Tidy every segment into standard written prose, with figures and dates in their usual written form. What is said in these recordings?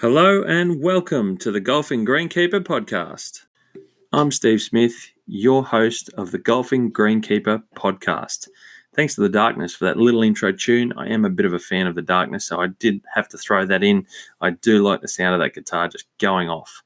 Hello and welcome to the Golfing Greenkeeper podcast. I'm Steve Smith, your host of the Golfing Greenkeeper podcast. Thanks to the Darkness for that little intro tune. I am a bit of a fan of the Darkness, so I did have to throw that in. I do like the sound of that guitar just going off.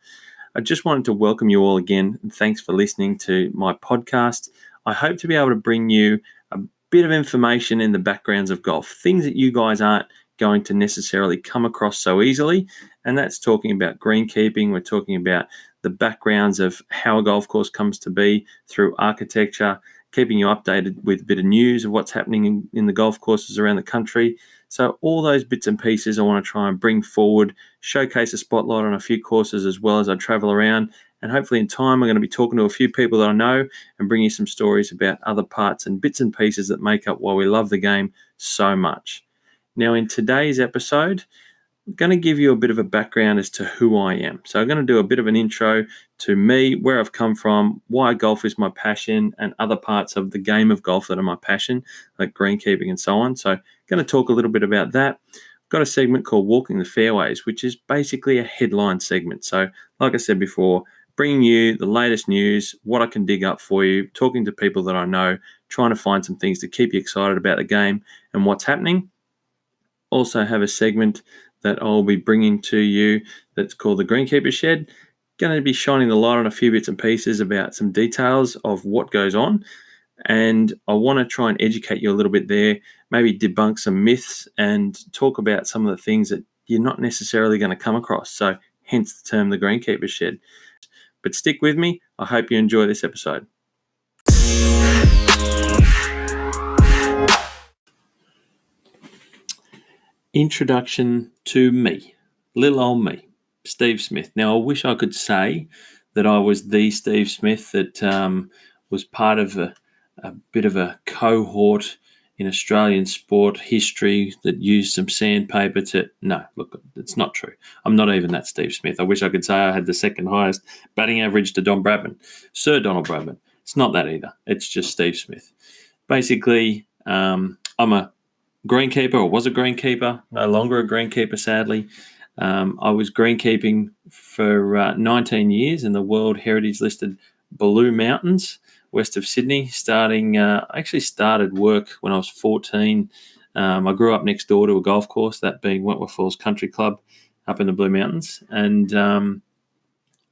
I just wanted to welcome you all again, and thanks for listening to my podcast. I hope to be able to bring you a bit of information in the backgrounds of golf, things that you guys aren't going to necessarily come across so easily, and that's talking about greenkeeping. We're talking about the backgrounds of how a golf course comes to be through architecture, keeping you updated with a bit of news of what's happening in the golf courses around the country. So all those bits and pieces I want to try and bring forward, showcase a spotlight on a few courses as well as I travel around. And hopefully in time, I'm going to be talking to a few people that I know and bring you some stories about other parts and bits and pieces that make up why we love the game so much. Now, in today's episode, I'm going to give you a bit of a background as to who I am. So I'm going to do a bit of an intro to me, where I've come from, why golf is my passion, and other parts of the game of golf that are my passion, like greenkeeping and so on. So I'm going to talk a little bit about that. I've got a segment called Walking The Fairways, which is basically a headline segment. So like I said before, bringing you the latest news, what I can dig up for you, talking to people that I know, trying to find some things to keep you excited about the game and what's happening. Also have a segment that I'll be bringing to you that's called the Greenkeepers Shed. Going to be shining the light on a few bits and pieces about some details of what goes on. And I want to try and educate you a little bit there, maybe debunk some myths and talk about some of the things that you're not necessarily going to come across. So hence the term the Greenkeepers Shed. But stick with me. I hope you enjoy this episode. Introduction to me, little old me, Steve Smith. Now, I wish I could say that I was the Steve Smith that was part of a bit of a cohort in Australian sport history that used some sandpaper to... No, look, it's not true. I'm not even that Steve Smith. I wish I could say I had the second highest batting average to Don Bradman, Sir Donald Bradman. It's not that either. It's just Steve Smith. Basically, I'm a greenkeeper, or was a greenkeeper, no longer a greenkeeper, sadly. I was greenkeeping for 19 years in the World Heritage listed Blue Mountains, west of Sydney. I actually started work when I was 14. I grew up next door to a golf course, that being Wentworth Falls Country Club up in the Blue Mountains. And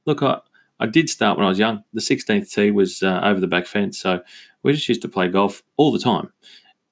look, I did start when I was young. The 16th tee was over the back fence, so we just used to play golf all the time.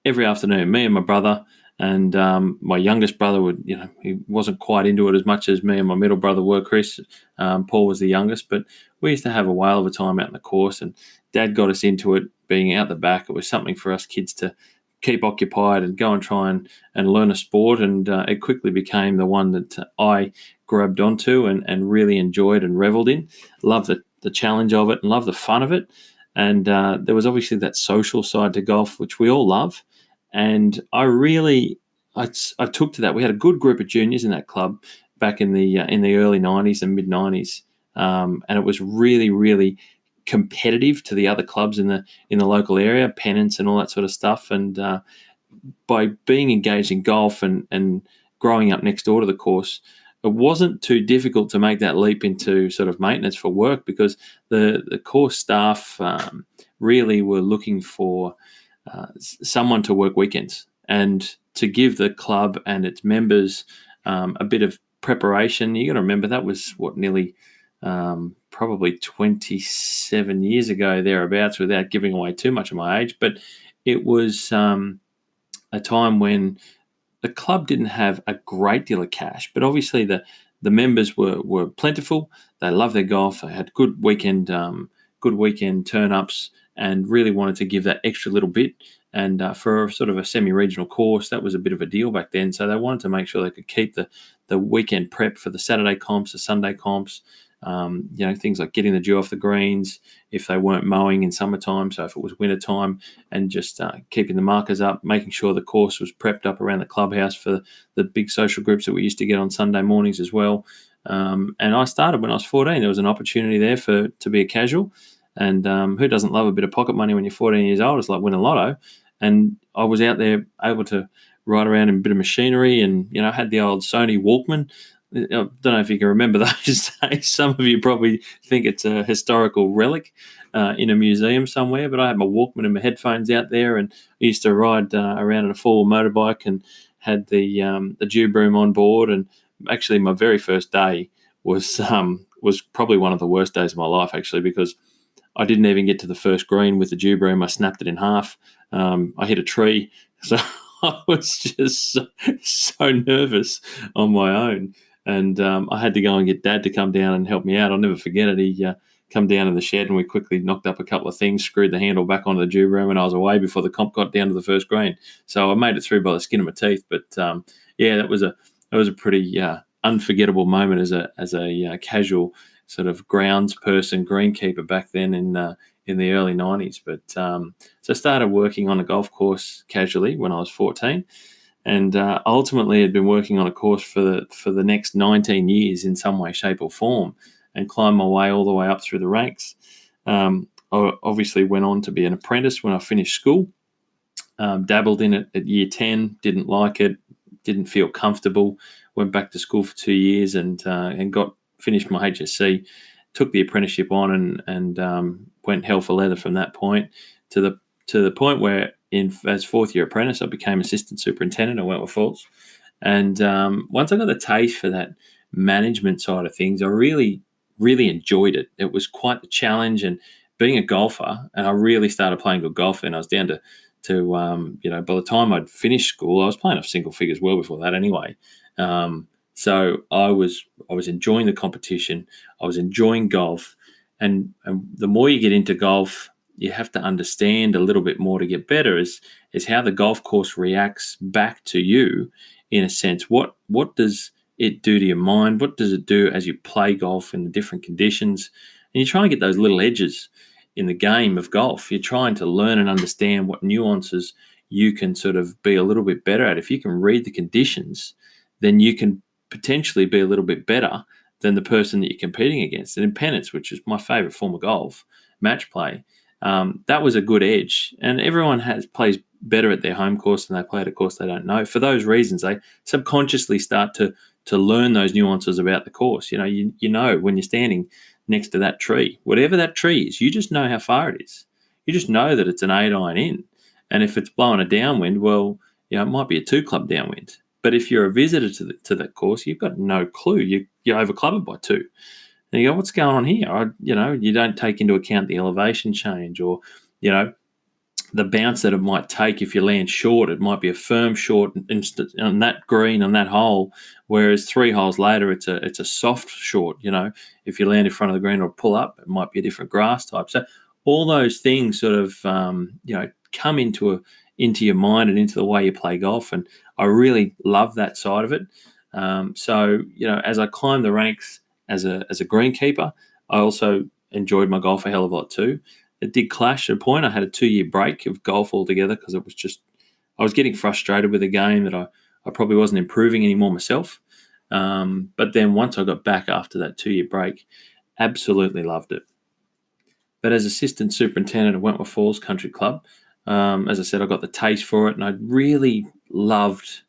Every afternoon, me and my brother, and my youngest brother he wasn't quite into it as much as me and my middle brother were, Chris. Paul was the youngest, but we used to have a whale of a time out in the course, and Dad got us into it, being out the back. It was something for us kids to keep occupied and go and try and learn a sport, and it quickly became the one that I grabbed onto and really enjoyed and reveled in. Loved the challenge of it and loved the fun of it. And there was obviously that social side to golf, which we all love. And I took to that. We had a good group of juniors in that club back in the early 90s and mid 90s, and it was really, really competitive to the other clubs in the local area, pennants and all that sort of stuff. And by being engaged in golf and growing up next door to the course, it wasn't too difficult to make that leap into sort of maintenance for work, because the course staff really were looking for someone to work weekends and to give the club and its members a bit of preparation. You got to remember that was nearly probably 27 years ago, thereabouts, without giving away too much of my age. But it was a time when the club didn't have a great deal of cash, but obviously the members were plentiful. They loved their golf. They had good weekend turn-ups, and really wanted to give that extra little bit. And for sort of a semi-regional course, that was a bit of a deal back then. So they wanted to make sure they could keep the weekend prep for the Saturday comps, the Sunday comps, things like getting the dew off the greens if they weren't mowing in summertime. So if it was wintertime, and just keeping the markers up, making sure the course was prepped up around the clubhouse for the big social groups that we used to get on Sunday mornings as well. And I started when I was 14. There was an opportunity there to be a casual. And who doesn't love a bit of pocket money when you're 14 years old? It's like winning lotto. And I was out there able to ride around in a bit of machinery, and had the old Sony Walkman I don't know if you can remember those days. Some of you probably think it's a historical relic in a museum somewhere, but I had my Walkman and my headphones out there, and I used to ride around on a four-wheel motorbike and had the dew broom on board. And actually, my very first day was probably one of the worst days of my life, actually, because I didn't even get to the first green with the dew broom. I snapped it in half. I hit a tree, so I was just so nervous on my own. And I had to go and get Dad to come down and help me out. I'll never forget it. He come down in the shed, and we quickly knocked up a couple of things, screwed the handle back onto the dew broom, and I was away before the comp got down to the first green. So I made it through by the skin of my teeth. But yeah, that was a pretty unforgettable moment as a casual sort of grounds person, greenkeeper back then in the early 90s. But so I started working on a golf course casually when I was 14, and ultimately had been working on a course for the next 19 years in some way, shape, or form, and climbed my way all the way up through the ranks. I obviously went on to be an apprentice when I finished school. Dabbled in it at year 10, didn't like it, didn't feel comfortable. Went back to school for 2 years and finished my HSC, took the apprenticeship on and went hell for leather from that point to the point where as fourth year apprentice I became assistant superintendent at Wentworth Falls. And once I got the taste for that management side of things, I really enjoyed it. It was quite the challenge, and being a golfer, and I really started playing good golf then. I was down to by the time I'd finished school, I was playing off single figures well before that anyway. So I was enjoying the competition. I was enjoying golf, and the more you get into golf, you have to understand a little bit more to get better. Is how the golf course reacts back to you, in a sense. What does it do to your mind? What does it do as you play golf in the different conditions? And you try and get those little edges in the game of golf. You're trying to learn and understand what nuances you can sort of be a little bit better at. If you can read the conditions, then you can potentially be a little bit better than the person that you're competing against. And in pennants, which is my favourite form of golf, match play, that was a good edge. And everyone plays better at their home course than they play at a course they don't know. For those reasons, they subconsciously start to learn those nuances about the course. You know when you're standing next to that tree, whatever that tree is, you just know how far it is. You just know that it's an 8-iron in. And if it's blowing a downwind, well, it might be a 2-club downwind. But if you're a visitor to that course, you've got no clue. You overclub it by 2. And you go, what's going on here? You don't take into account the elevation change, or, the bounce that it might take if you land short. It might be a firm short on that green, on that hole, whereas 3 holes later, it's a soft short. If you land in front of the green or pull up, it might be a different grass type. So all those things sort of, come into your mind and into the way you play golf. And I really love that side of it. So, as I climbed the ranks as a greenkeeper, I also enjoyed my golf a hell of a lot too. It did clash at a point. I had a 2-year break of golf altogether because I was getting frustrated with a game that I probably wasn't improving anymore myself. But then once I got back after that 2-year break, absolutely loved it. But as assistant superintendent at Wentworth Falls Country Club, as I said, I got the taste for it, and I really loved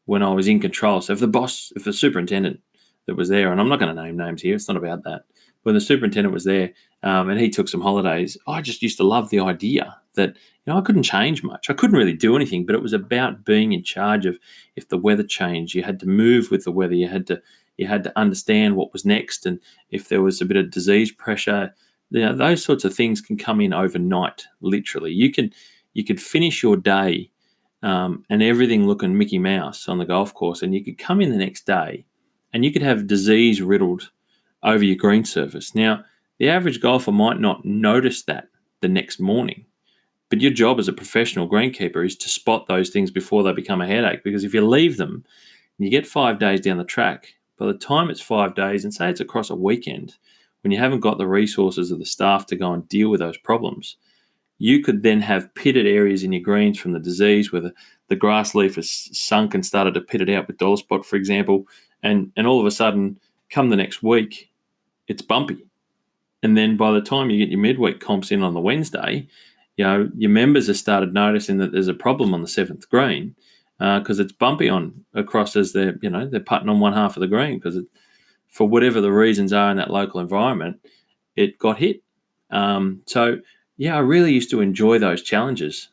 when I was in control. So if the superintendent that was there, and I'm not going to name names here, it's not about that. When the superintendent was there and he took some holidays, I just used to love the idea that I couldn't change much. I couldn't really do anything, but it was about being in charge of, if the weather changed, you had to move with the weather. You had to understand what was next, and if there was a bit of disease pressure, those sorts of things can come in overnight. Literally, you could finish your day and everything looking Mickey Mouse on the golf course, and you could come in the next day and you could have disease riddled over your green surface. Now, the average golfer might not notice that the next morning, but your job as a professional greenkeeper is to spot those things before they become a headache. Because if you leave them and you get 5 days down the track, by the time it's 5 days, and say it's across a weekend, when you haven't got the resources of the staff to go and deal with those problems, you could then have pitted areas in your greens from the disease where the grass leaf has sunk and started to pit it out with dollar spot, for example, and all of a sudden, come the next week, it's bumpy. And then by the time you get your midweek comps in on the Wednesday, your members have started noticing that there's a problem on the 7th green. because it's bumpy on across as they're putting on one half of the green because for whatever the reasons are in that local environment, it got hit. So yeah, I really used to enjoy those challenges.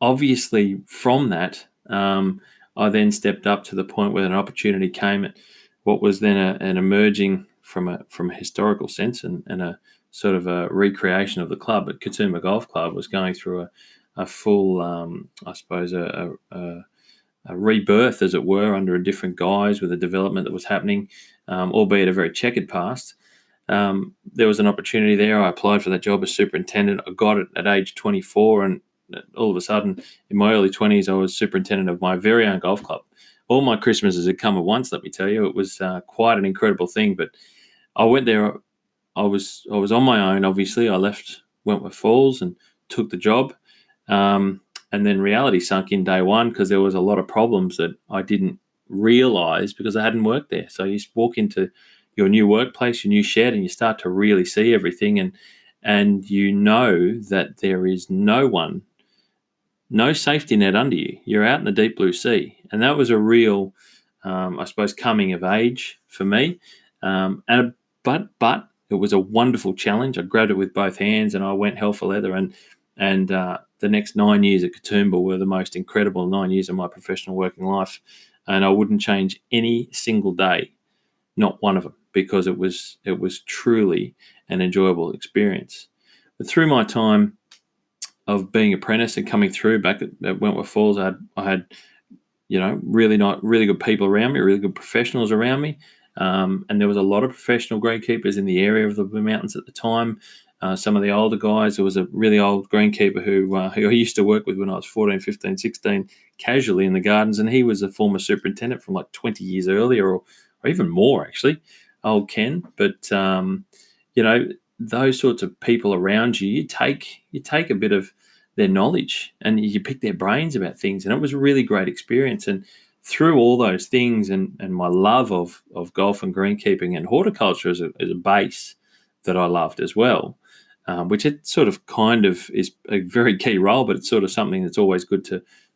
Obviously, from that, I then stepped up to the point where an opportunity came at what was then an emerging from a historical sense and a sort of a recreation of the club. At Katoomba Golf Club was going through a full, I suppose, a rebirth, as it were, under a different guise with a development that was happening, albeit a very checkered past. There was an opportunity there. I applied for that job as superintendent. I got it at age 24, and all of a sudden, in my early 20s, I was superintendent of my very own golf club. All my Christmases had come at once, let me tell you. It was quite an incredible thing. But I went there. I was on my own, obviously. I left Wentworth Falls and took the job. And then reality sunk in day one because there was a lot of problems that I didn't realise because I hadn't worked there. So you walk into your new workplace, your new shed, and you start to really see everything, and you know that there is no safety net under you. You're out in the deep blue sea, and that was a real, I suppose, coming of age for me. But it was a wonderful challenge. I grabbed it with both hands, and I went hell for leather. And the next 9 years at Katoomba were the most incredible 9 years of my professional working life, and I wouldn't change any single day, not one of them, because it was truly an enjoyable experience. But through my time of being apprentice and coming through back at Wentworth Falls, I had really good people around me, really good professionals around me, and there was a lot of professional greenkeepers in the area of the Blue Mountains at the time. Some of the older guys. There was a really old greenkeeper who I used to work with when I was 14, 15, 16, casually in the gardens, and he was a former superintendent from like 20 years earlier or even more, actually, old Ken. But, those sorts of people around you, you take a bit of their knowledge and you pick their brains about things, and it was a really great experience. And through all those things and my love of golf and greenkeeping and horticulture as a base that I loved as well, which it sort of kind of is a very key role, but it's sort of something that's always good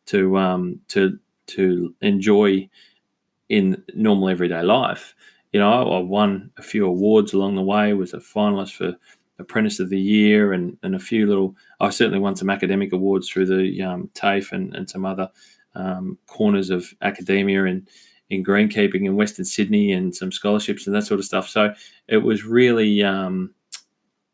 to enjoy in normal everyday life. I won a few awards along the way, was a finalist for Apprentice of the Year and a few little. I certainly won some academic awards through the TAFE and some other corners of academia in greenkeeping in Western Sydney, and some scholarships and that sort of stuff. So it was really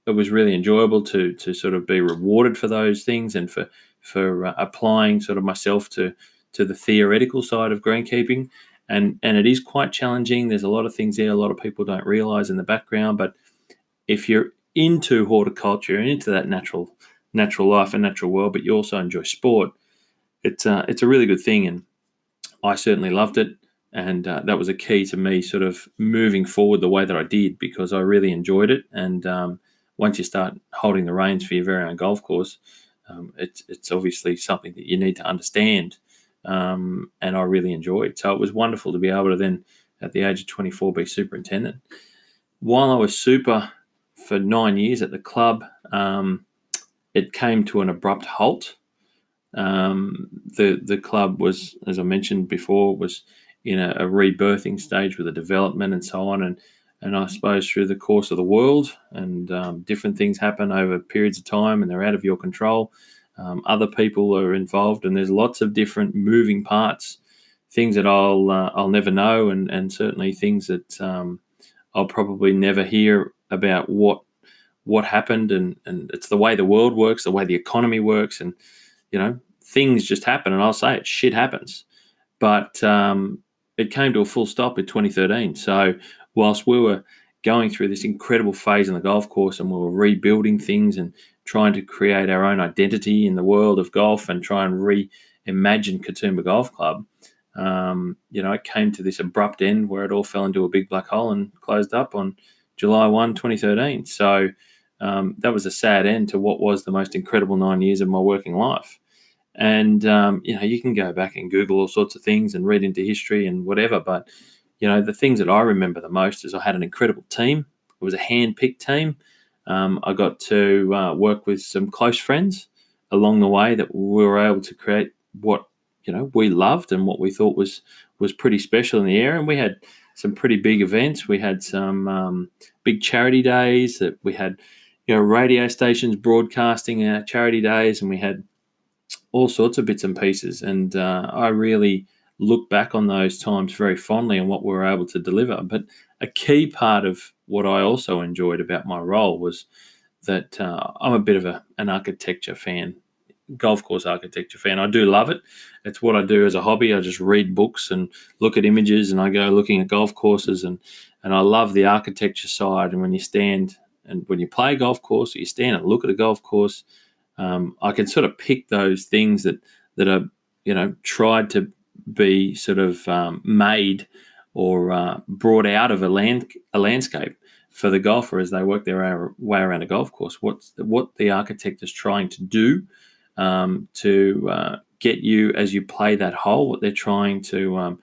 enjoyable to sort of be rewarded for those things and for applying sort of myself to the theoretical side of greenkeeping. And it is quite challenging. There's a lot of things there a lot of people don't realise in the background. But if you're into horticulture and into that natural life and natural world, but you also enjoy sport, it's a really good thing. And I certainly loved it. And that was a key to me sort of moving forward the way that I did, because I really enjoyed it. And once you start holding the reins for your very own golf course, it's obviously something that you need to understand. And I really enjoyed. So it was wonderful to be able to then, at the age of 24, be superintendent. While I was super for 9 years at the club, it came to an abrupt halt. The club was, as I mentioned before, was in a rebirthing stage with a development and so on. And I suppose through the course of the world and different things happen over periods of time, and they're out of your control. Other people are involved, and there's lots of different moving parts, things that I'll never know, and certainly things that I'll probably never hear about what happened. And it's the way the world works, the way the economy works, and things just happen. And I'll say it, shit happens. But it came to a full stop in 2013. So whilst we were going through this incredible phase in the golf course, and we were rebuilding things and trying to create our own identity in the world of golf and try and reimagine Katoomba Golf Club, it came to this abrupt end where it all fell into a big black hole and closed up on July 1, 2013. So that was a sad end to what was the most incredible 9 years of my working life. And, you can go back and Google all sorts of things and read into history and whatever. But, the things that I remember the most is I had an incredible team. It was a hand-picked team. I got to work with some close friends along the way that we were able to create what, we loved and what we thought was pretty special in the area. And we had some pretty big events. We had some big charity days that we had, radio stations broadcasting our charity days, and we had all sorts of bits and pieces. And I really look back on those times very fondly and what we were able to deliver. But a key part of what I also enjoyed about my role was that I'm a bit of an architecture fan, golf course architecture fan. I do love it. It's what I do as a hobby. I just read books and look at images, and I go looking at golf courses, and I love the architecture side. And when you stand and when you play a golf course, or you stand and look at a golf course, I can sort of pick those things that are tried to be sort of made or brought out of a landscape for the golfer as they work their way around a golf course. What the architect is trying to do to get you as you play that hole. What they're trying to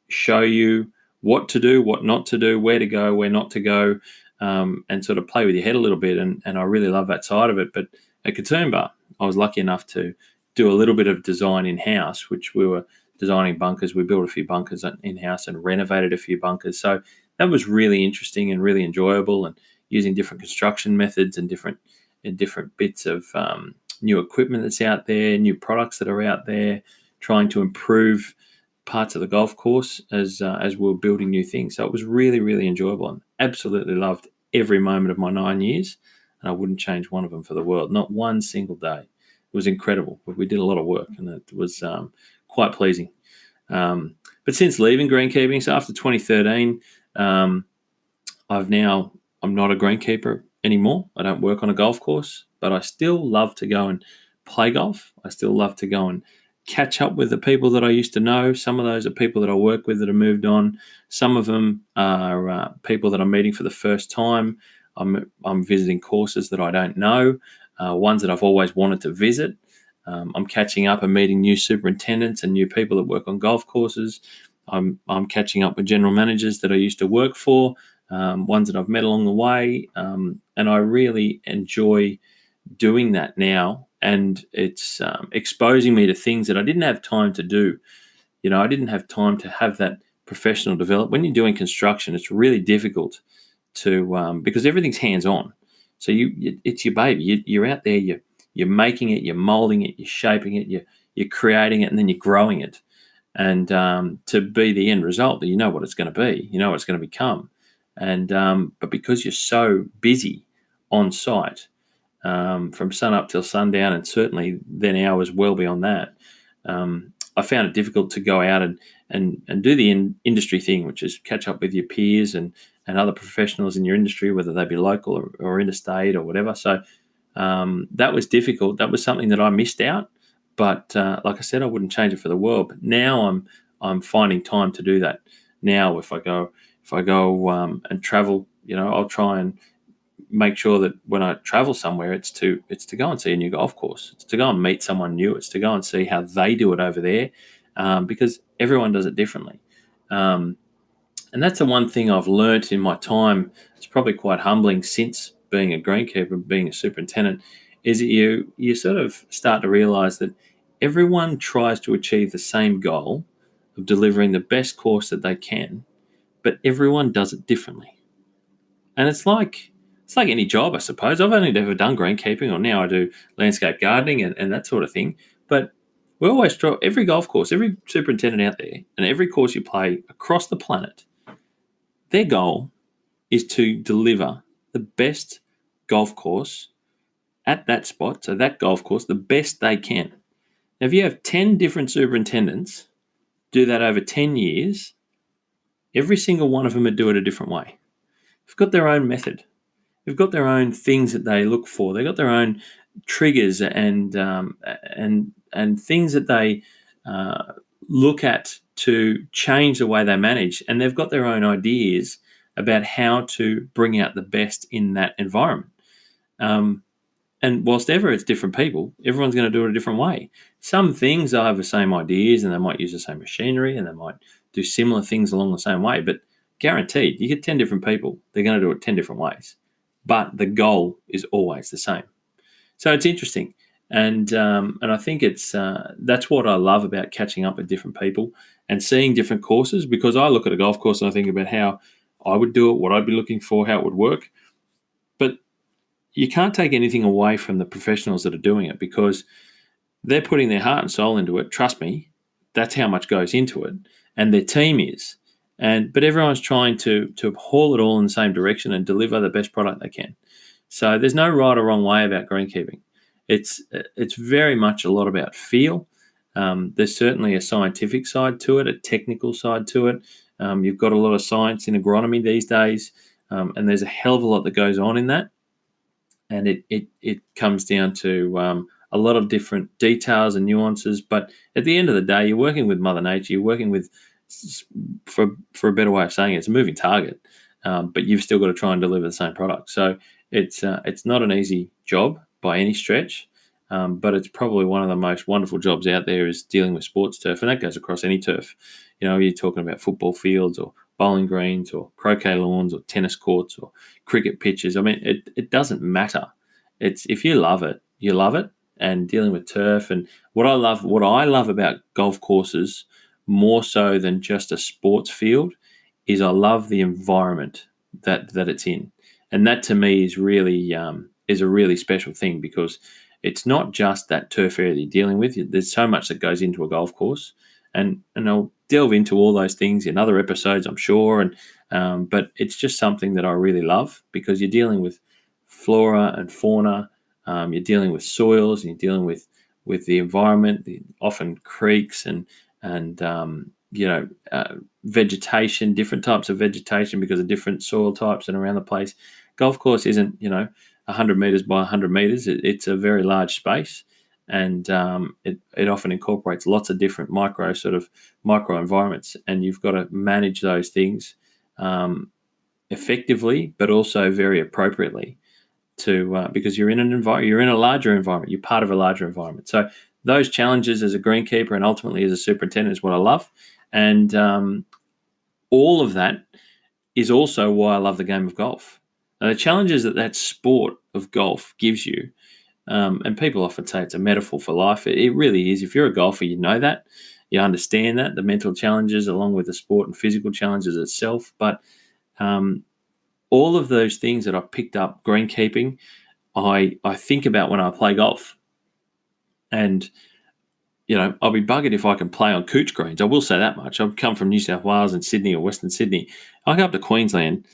show you what to do, what not to do, where to go, where not to go, and sort of play with your head a little bit. And I really love that side of it. But at Katoomba, I was lucky enough to do a little bit of design in-house, which we were designing bunkers. We built a few bunkers in-house and renovated a few bunkers. So that was really interesting and really enjoyable, and using different construction methods and different bits of new equipment that's out there, new products that are out there, trying to improve parts of the golf course as we're building new things. So it was really, really enjoyable, and absolutely loved every moment of my 9 years, and I wouldn't change one of them for the world, not one single day. It was incredible. We did a lot of work, and it was quite pleasing. But since leaving greenkeeping, so after 2013, I'm not a greenkeeper anymore. I don't work on a golf course, but I still love to go and play golf. I still love to go and catch up with the people that I used to know. Some of those are people that I work with that have moved on. Some of them are people that I'm meeting for the first time. I'm visiting courses that I don't know, ones that I've always wanted to visit. I'm catching up and meeting new superintendents and new people that work on golf courses. I'm catching up with general managers that I used to work for, ones that I've met along the way, and I really enjoy doing that now. And it's exposing me to things that I didn't have time to do. I didn't have time to have that professional development. When you're doing construction, it's really difficult to because everything's hands-on. So it's your baby. You're out there. You're making it. You're molding it. You're shaping it. You're creating it, and then you're growing it. And to be the end result that you know what it's going to be, you know what it's going to become. And but because you're so busy on site from sun up till sundown, and certainly then hours well beyond that, I found it difficult to go out and do the industry thing, which is catch up with your peers and other professionals in your industry, whether they be local or interstate or whatever. So that was difficult. That was something that I missed out. But like I said, I wouldn't change it for the world. But now I'm finding time to do that. Now, if I go and travel, I'll try and make sure that when I travel somewhere, it's to go and see a new golf course. It's to go and meet someone new. It's to go and see how they do it over there, because everyone does it differently. And that's the one thing I've learnt in my time. It's probably quite humbling since being a greenkeeper, being a superintendent, is that you sort of start to realise that everyone tries to achieve the same goal of delivering the best course that they can, but everyone does it differently. And it's like any job, I suppose. I've only ever done greenkeeping, or now I do landscape gardening and that sort of thing. But we always try, every golf course, every superintendent out there, and every course you play across the planet, their goal is to deliver the best golf course at that spot, so that golf course, the best they can. Now, if you have 10 different superintendents do that over 10 years, every single one of them would do it a different way. They've got their own method. They've got their own things that they look for. They've got their own triggers and things that they look at to change the way they manage. And they've got their own ideas about how to bring out the best in that environment. And whilst ever it's different people, everyone's going to do it a different way. Some things they'll have the same ideas, and they might use the same machinery, and they might do similar things along the same way. But guaranteed, you get 10 different people, they're going to do it 10 different ways. But the goal is always the same. So it's interesting. And I think it's that's what I love about catching up with different people and seeing different courses, because I look at a golf course and I think about how I would do it, what I'd be looking for, how it would work. But you can't take anything away from the professionals that are doing it, because they're putting their heart and soul into it. Trust me, that's how much goes into it, and their team is. But everyone's trying to haul it all in the same direction and deliver the best product they can. So there's no right or wrong way about greenkeeping. It's very much a lot about feel. There's certainly a scientific side to it, a technical side to it. You've got a lot of science in agronomy these days, and there's a hell of a lot that goes on in that. And it comes down to a lot of different details and nuances. But at the end of the day, you're working with Mother Nature. You're working with, for a better way of saying it, it's a moving target. But you've still got to try and deliver the same product. So it's not an easy job by any stretch. But it's probably one of the most wonderful jobs out there, is dealing with sports turf, and that goes across any turf. You're talking about football fields or bowling greens or croquet lawns or tennis courts or cricket pitches. I mean, it doesn't matter. It's, if you love it, you love it. And dealing with turf, and what I love about golf courses more so than just a sports field, is I love the environment that it's in, and that to me is really is a really special thing, because it's not just that turf area that you're dealing with. There's so much that goes into a golf course, and I'll delve into all those things in other episodes, I'm sure. But it's just something that I really love, because you're dealing with flora and fauna, you're dealing with soils, and you're dealing with the environment, often creeks and vegetation, different types of vegetation because of different soil types and around the place. Golf course isn't 100 meters by 100 meters. It's a very large space, and it often incorporates lots of different micro environments, and you've got to manage those things effectively, but also very appropriately, because you're in you're in a larger environment. You're part of a larger environment. So those challenges as a greenkeeper and ultimately as a superintendent is what I love, and all of that is also why I love the game of golf. Now, the challenges that sport of golf gives you, and people often say it's a metaphor for life. It really is. If you're a golfer, you know that. You understand that, the mental challenges along with the sport and physical challenges itself. But all of those things that I picked up greenkeeping, I think about when I play golf. And I'll be buggered if I can play on cooch greens. I will say that much. I've come from New South Wales and Sydney or Western Sydney. I go up to Queensland,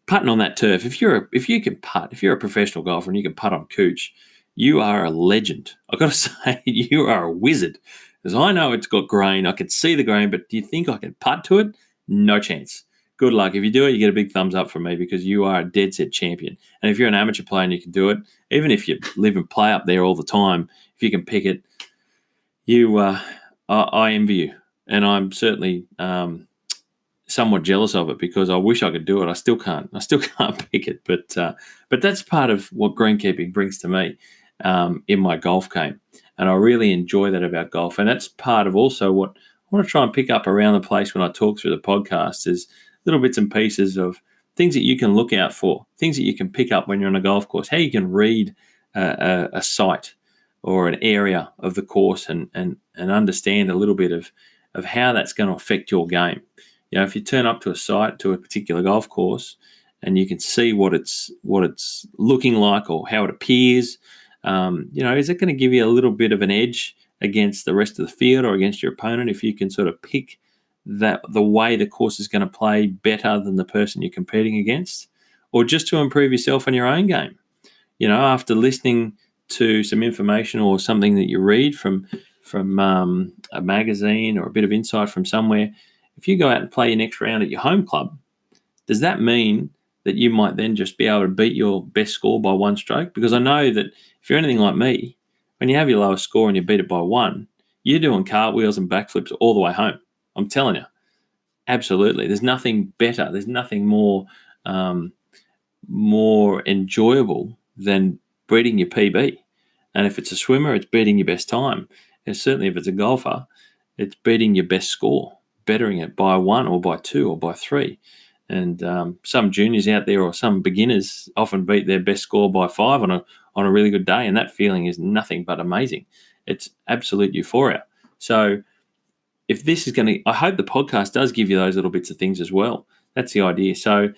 putting on that turf. If you can putt, if you're a professional golfer and you can putt on cooch, you are a legend. I've got to say, you are a wizard. Because I know it's got grain. I can see the grain, but do you think I can putt to it? No chance. Good luck. If you do it, you get a big thumbs up from me, because you are a dead set champion. And if you're an amateur player and you can do it, even if you live and play up there all the time, if you can pick it, I envy you. And I'm certainly somewhat jealous of it, because I wish I could do it. I still can't. I still can't pick it. But that's part of what greenkeeping brings to me in my golf game. And I really enjoy that about golf. And that's part of also what I want to try and pick up around the place when I talk through the podcast, is little bits and pieces of things that you can look out for, things that you can pick up when you're on a golf course, how you can read a site or an area of the course and understand a little bit of how that's going to affect your game. If you turn up to a site, to a particular golf course, and you can see what it's looking like or how it appears, is it going to give you a little bit of an edge against the rest of the field or against your opponent if you can sort of pick that the way the course is going to play better than the person you're competing against, or just to improve yourself in your own game? After listening to some information or something that you read from a magazine or a bit of insight from somewhere, if you go out and play your next round at your home club, does that mean that you might then just be able to beat your best score by one stroke? Because I know that if you're anything like me, when you have your lowest score and you beat it by one, you're doing cartwheels and backflips all the way home. I'm telling you, absolutely. There's nothing better. There's nothing more enjoyable than beating your PB. And if it's a swimmer, it's beating your best time. And certainly if it's a golfer, it's beating your best score, bettering it by one or by two or by three. And some juniors out there or some beginners often beat their best score by 5 on a really good day, and that feeling is nothing but amazing. It's absolute euphoria. So if this is going to, I hope the podcast does give you those little bits of things as well. That's the idea. So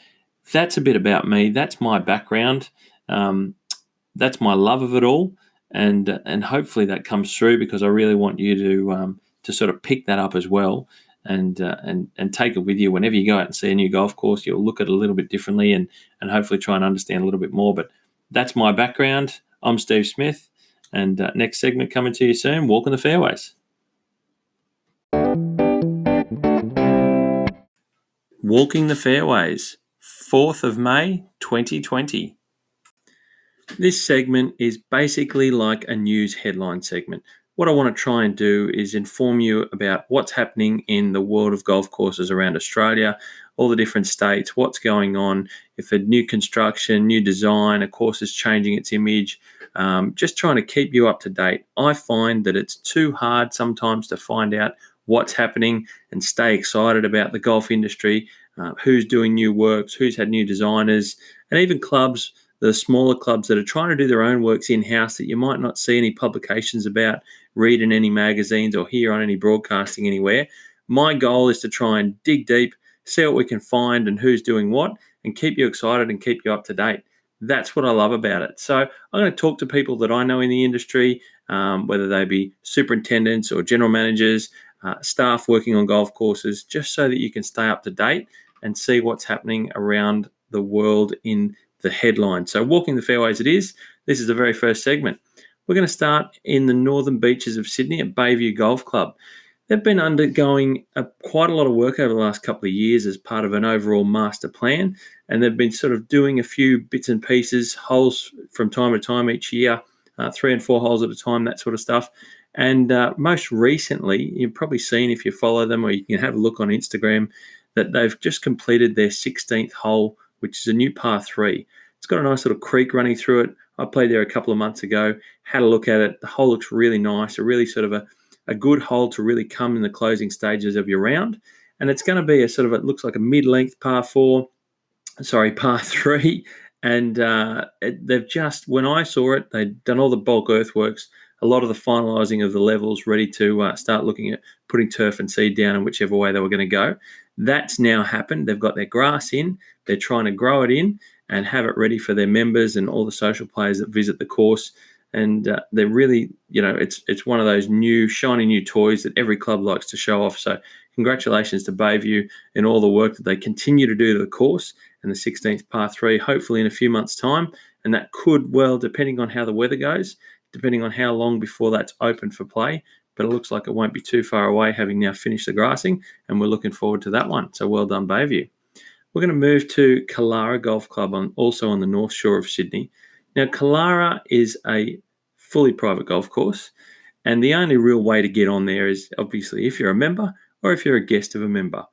that's a bit about me. That's my background. That's my love of it all, and hopefully that comes through, because I really want you to sort of pick that up as well, and take it with you whenever you go out and see a new golf course. You'll look at it a little bit differently, and hopefully try and understand a little bit more. But that's my background. I'm Steve Smith, and next segment coming to you soon. Walking the Fairways. Walking the Fairways, 4th of May 2020. This segment is basically like a news headline segment. What I want to try and do is inform you about what's happening in the world of golf courses around Australia, all the different states, what's going on, if a new construction, new design, a course is changing its image, just trying to keep you up to date. I find that it's too hard sometimes to find out what's happening and stay excited about the golf industry, who's doing new works, who's had new designers, and even clubs, the smaller clubs that are trying to do their own works in-house that you might not see any publications about, read in any magazines, or hear on any broadcasting anywhere. My goal is to try and dig deep, see what we can find and who's doing what, and keep you excited and keep you up to date. That's what I love about it. So I'm going to talk to people that I know in the industry, whether they be superintendents or general managers, staff working on golf courses, just so that you can stay up to date and see what's happening around the world in the headline. So Walking the Fairways it is. This is the very first segment. We're going to start in the northern beaches of Sydney at Bayview Golf Club. They've been undergoing quite a lot of work over the last couple of years as part of an overall master plan, and they've been sort of doing a few bits and pieces, holes from time to time each year, 3 and 4 holes at a time, that sort of stuff. And most recently, you've probably seen if you follow them, or you can have a look on Instagram, that they've just completed their 16th hole, which is a new par 3. It's got a nice little creek running through it. I played there a couple of months ago, had a look at it. The hole looks really nice, a really sort of a good hole to really come in the closing stages of your round. And it's going to be a sort of, it looks like a mid-length par 3. And they've just, when I saw it, they'd done all the bulk earthworks, a lot of the finalising of the levels, ready to start looking at putting turf and seed down in whichever way they were going to go. That's now happened. They've got their grass in. They're trying to grow it in and have it ready for their members and all the social players that visit the course. And they're really, it's one of those new, shiny new toys that every club likes to show off. So congratulations to Bayview and all the work that they continue to do to the course and the 16th par 3, hopefully in a few months' time. And that could, well, depending on how the weather goes, depending on how long before that's open for play, but it looks like it won't be too far away, having now finished the grassing, and we're looking forward to that one. So well done, Bayview. We're going to move to Killara Golf Club, also on the north shore of Sydney. Now, Killara is a fully private golf course, and the only real way to get on there is obviously if you're a member or if you're a guest of a member.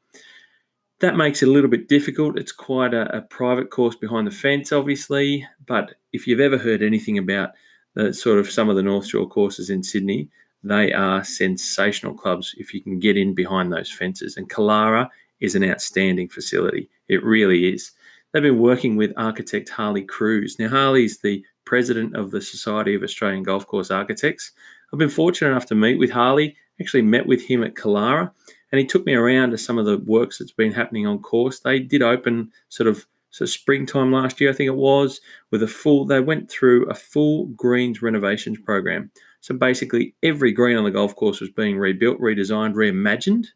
That makes it a little bit difficult. It's quite a private course behind the fence, obviously, but if you've ever heard anything about the sort of some of the North Shore courses in Sydney, they are sensational clubs if you can get in behind those fences. And Killara is an outstanding facility. It really is. They've been working with architect Harley Cruz. Now, Harley's the president of the Society of Australian Golf Course Architects. I've been fortunate enough to meet with Harley, actually met with him at Killara, and he took me around to some of the works that's been happening on course. They did open sort of springtime last year, I think it was, with they went through a full greens renovations program. So basically every green on the golf course was being rebuilt, redesigned, reimagined,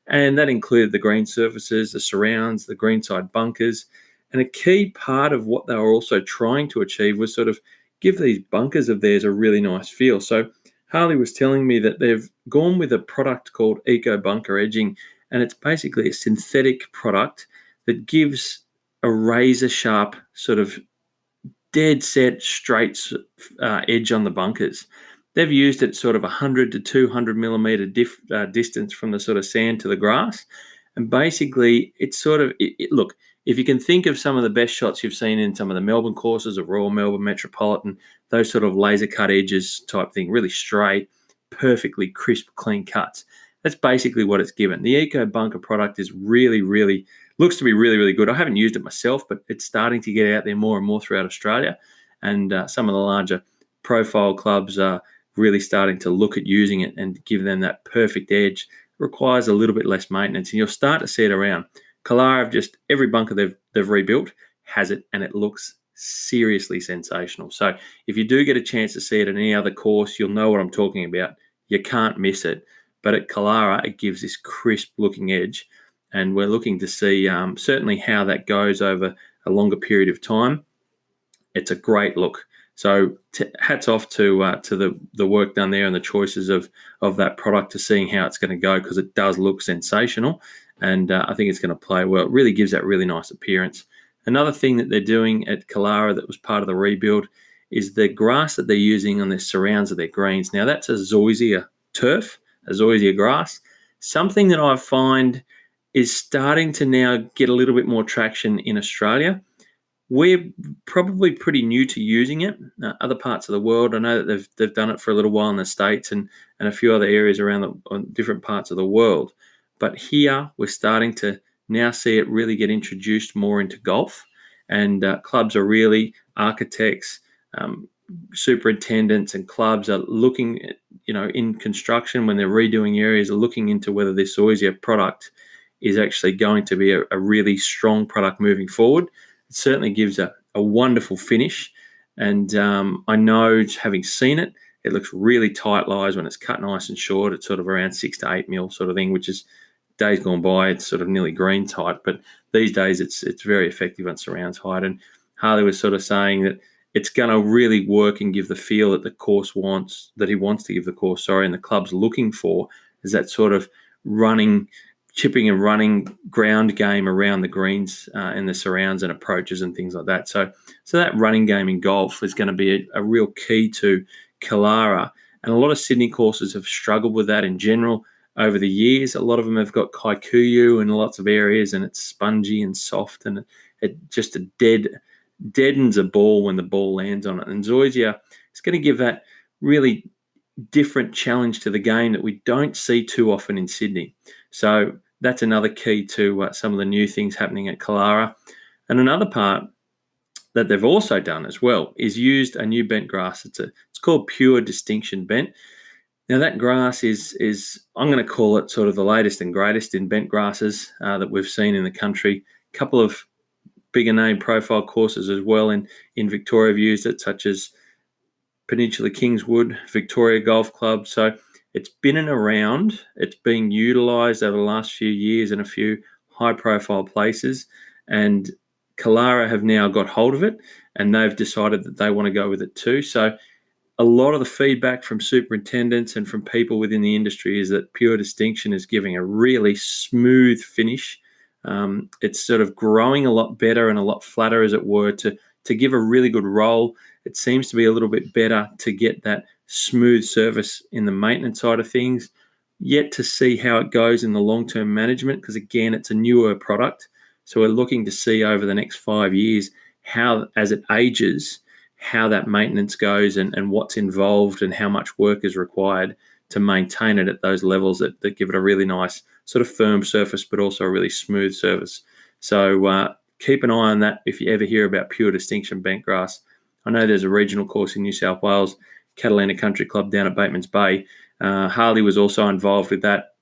and that included the green surfaces, the surrounds, the greenside bunkers. And a key part of what they were also trying to achieve was sort of give these bunkers of theirs a really nice feel. So Harley was telling me that they've gone with a product called Eco Bunker Edging, and it's basically a synthetic product that gives a razor sharp sort of dead set straight edge on the bunkers. They've used it sort of 100 to 200 millimeter distance from the sort of sand to the grass. And basically it's sort of, look, if you can think of some of the best shots you've seen in some of the Melbourne courses of Royal Melbourne Metropolitan, those sort of laser cut edges type thing, really straight, perfectly crisp, clean cuts. That's basically what it's given. The Eco Bunker product is really, really looks to be really, really good. I haven't used it myself, but it's starting to get out there more and more throughout Australia. And some of the larger profile clubs are really starting to look at using it and give them that perfect edge. It requires a little bit less maintenance, and you'll start to see it around. Kalara have just, every bunker they've rebuilt has it, and it looks seriously sensational. So if you do get a chance to see it at any other course, you'll know what I'm talking about. You can't miss it. But at Kalara, it gives this crisp looking edge, and we're looking to see certainly how that goes over a longer period of time. It's a great look. So hats off to the work done there and the choices of that product, to seeing how it's going to go, because it does look sensational, and I think it's going to play well. It really gives that really nice appearance. Another thing that they're doing at Kalara that was part of the rebuild is the grass that they're using on the surrounds of their greens. Now, that's a zoysia turf, a zoysia grass. Something that I find is starting to now get a little bit more traction in Australia. We're probably pretty new to using it. Other parts of the world, I know that they've done it for a little while in the States and a few other areas around different parts of the world. But here, we're starting to now see it really get introduced more into golf, and clubs are really, architects, superintendents and clubs are looking at, in construction when they're redoing areas, are looking into whether this zoysia product is actually going to be a really strong product moving forward. It certainly gives a wonderful finish, and I know, having seen it, it looks really tight lies when it's cut nice and short. It's sort of around 6 to 8 mil sort of thing, which is, days gone by, it's sort of nearly green tight, but these days it's very effective on surrounds height. And Harley was sort of saying that it's going to really work and give the feel that the course wants, that he wants to give the course, and the club's looking for, is that sort of chipping and running ground game around the greens and the surrounds and approaches and things like that. So that running game in golf is going to be a real key to Kalara. And a lot of Sydney courses have struggled with that in general over the years. A lot of them have got kikuyu in lots of areas, and it's spongy and soft, and it just deadens a ball when the ball lands on it. And zoysia is going to give that really different challenge to the game that we don't see too often in Sydney. So that's another key to some of the new things happening at Kalara. And another part that they've also done as well is used a new bent grass. It's called Pure Distinction Bent. Now, that grass is I'm going to call it sort of the latest and greatest in bent grasses that we've seen in the country. A couple of bigger name profile courses as well in Victoria have used it, such as Peninsula Kingswood, Victoria Golf Club. So it's been and around. It's being utilised over the last few years in a few high-profile places, and Kalara have now got hold of it, and they've decided that they want to go with it too. So a lot of the feedback from superintendents and from people within the industry is that Pure Distinction is giving a really smooth finish. It's sort of growing a lot better and a lot flatter, as it were, to give a really good roll. It seems to be a little bit better to get that smooth surface in the maintenance side of things. Yet to see how it goes in the long-term management, because again, it's a newer product. So we're looking to see over the next 5 years how, as it ages, how that maintenance goes and what's involved and how much work is required to maintain it at those levels that give it a really nice sort of firm surface, but also a really smooth surface. So keep an eye on that if you ever hear about Pure Distinction bent grass. I know there's a regional course in New South Wales, Catalina Country Club down at Bateman's Bay. Harley was also involved with that.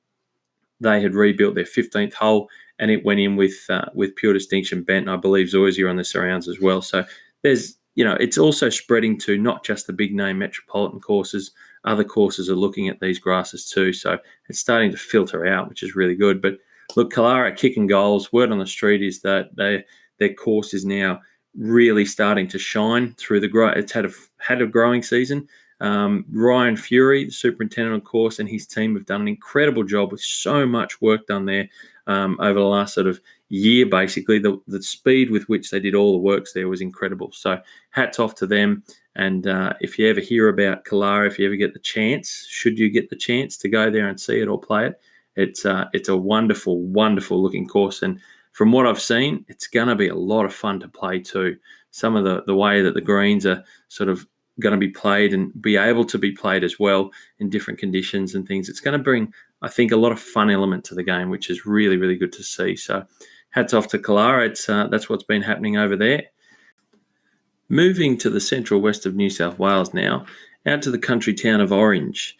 They had rebuilt their 15th hole, and it went in with Pure Distinction bent, and I believe zoysia on the surrounds as well. So there's, it's also spreading to not just the big name metropolitan courses. Other courses are looking at these grasses too. So it's starting to filter out, which is really good. But look, Kalara kicking goals. Word on the street is that their course is now really starting to shine through the growth. It's had a growing season. Ryan Fury, the superintendent of course, and his team have done an incredible job with so much work done there over the last sort of year. Basically, the speed with which they did all the works there was incredible. So hats off to them. And if you ever hear about Kalara, if you ever get the chance, should you get the chance to go there and see it or play it, it's a wonderful, wonderful looking course. And from what I've seen, it's going to be a lot of fun to play too. Some of the way that the greens are sort of going to be played and be able to be played as well in different conditions and things. It's going to bring, I think, a lot of fun element to the game, which is really, really good to see. So hats off to Kalara. That's what's been happening over there. Moving to the central west of New South Wales now, out to the country town of Orange.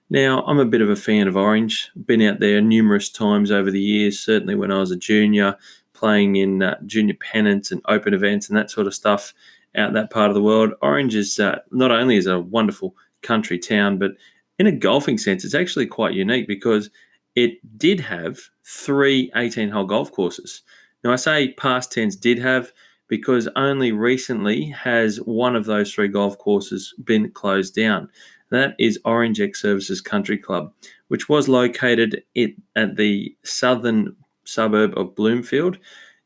Now, I'm a bit of a fan of Orange. Been out there numerous times over the years, certainly when I was a junior, playing in junior pennants and open events and that sort of stuff out that part of the world. Orange is not only is a wonderful country town, but in a golfing sense, it's actually quite unique because it did have three 18-hole golf courses. Now, I say past tense did have because only recently has one of those three golf courses been closed down. That is Orange Ex-Services Country Club, which was located at the southern suburb of Bloomfield.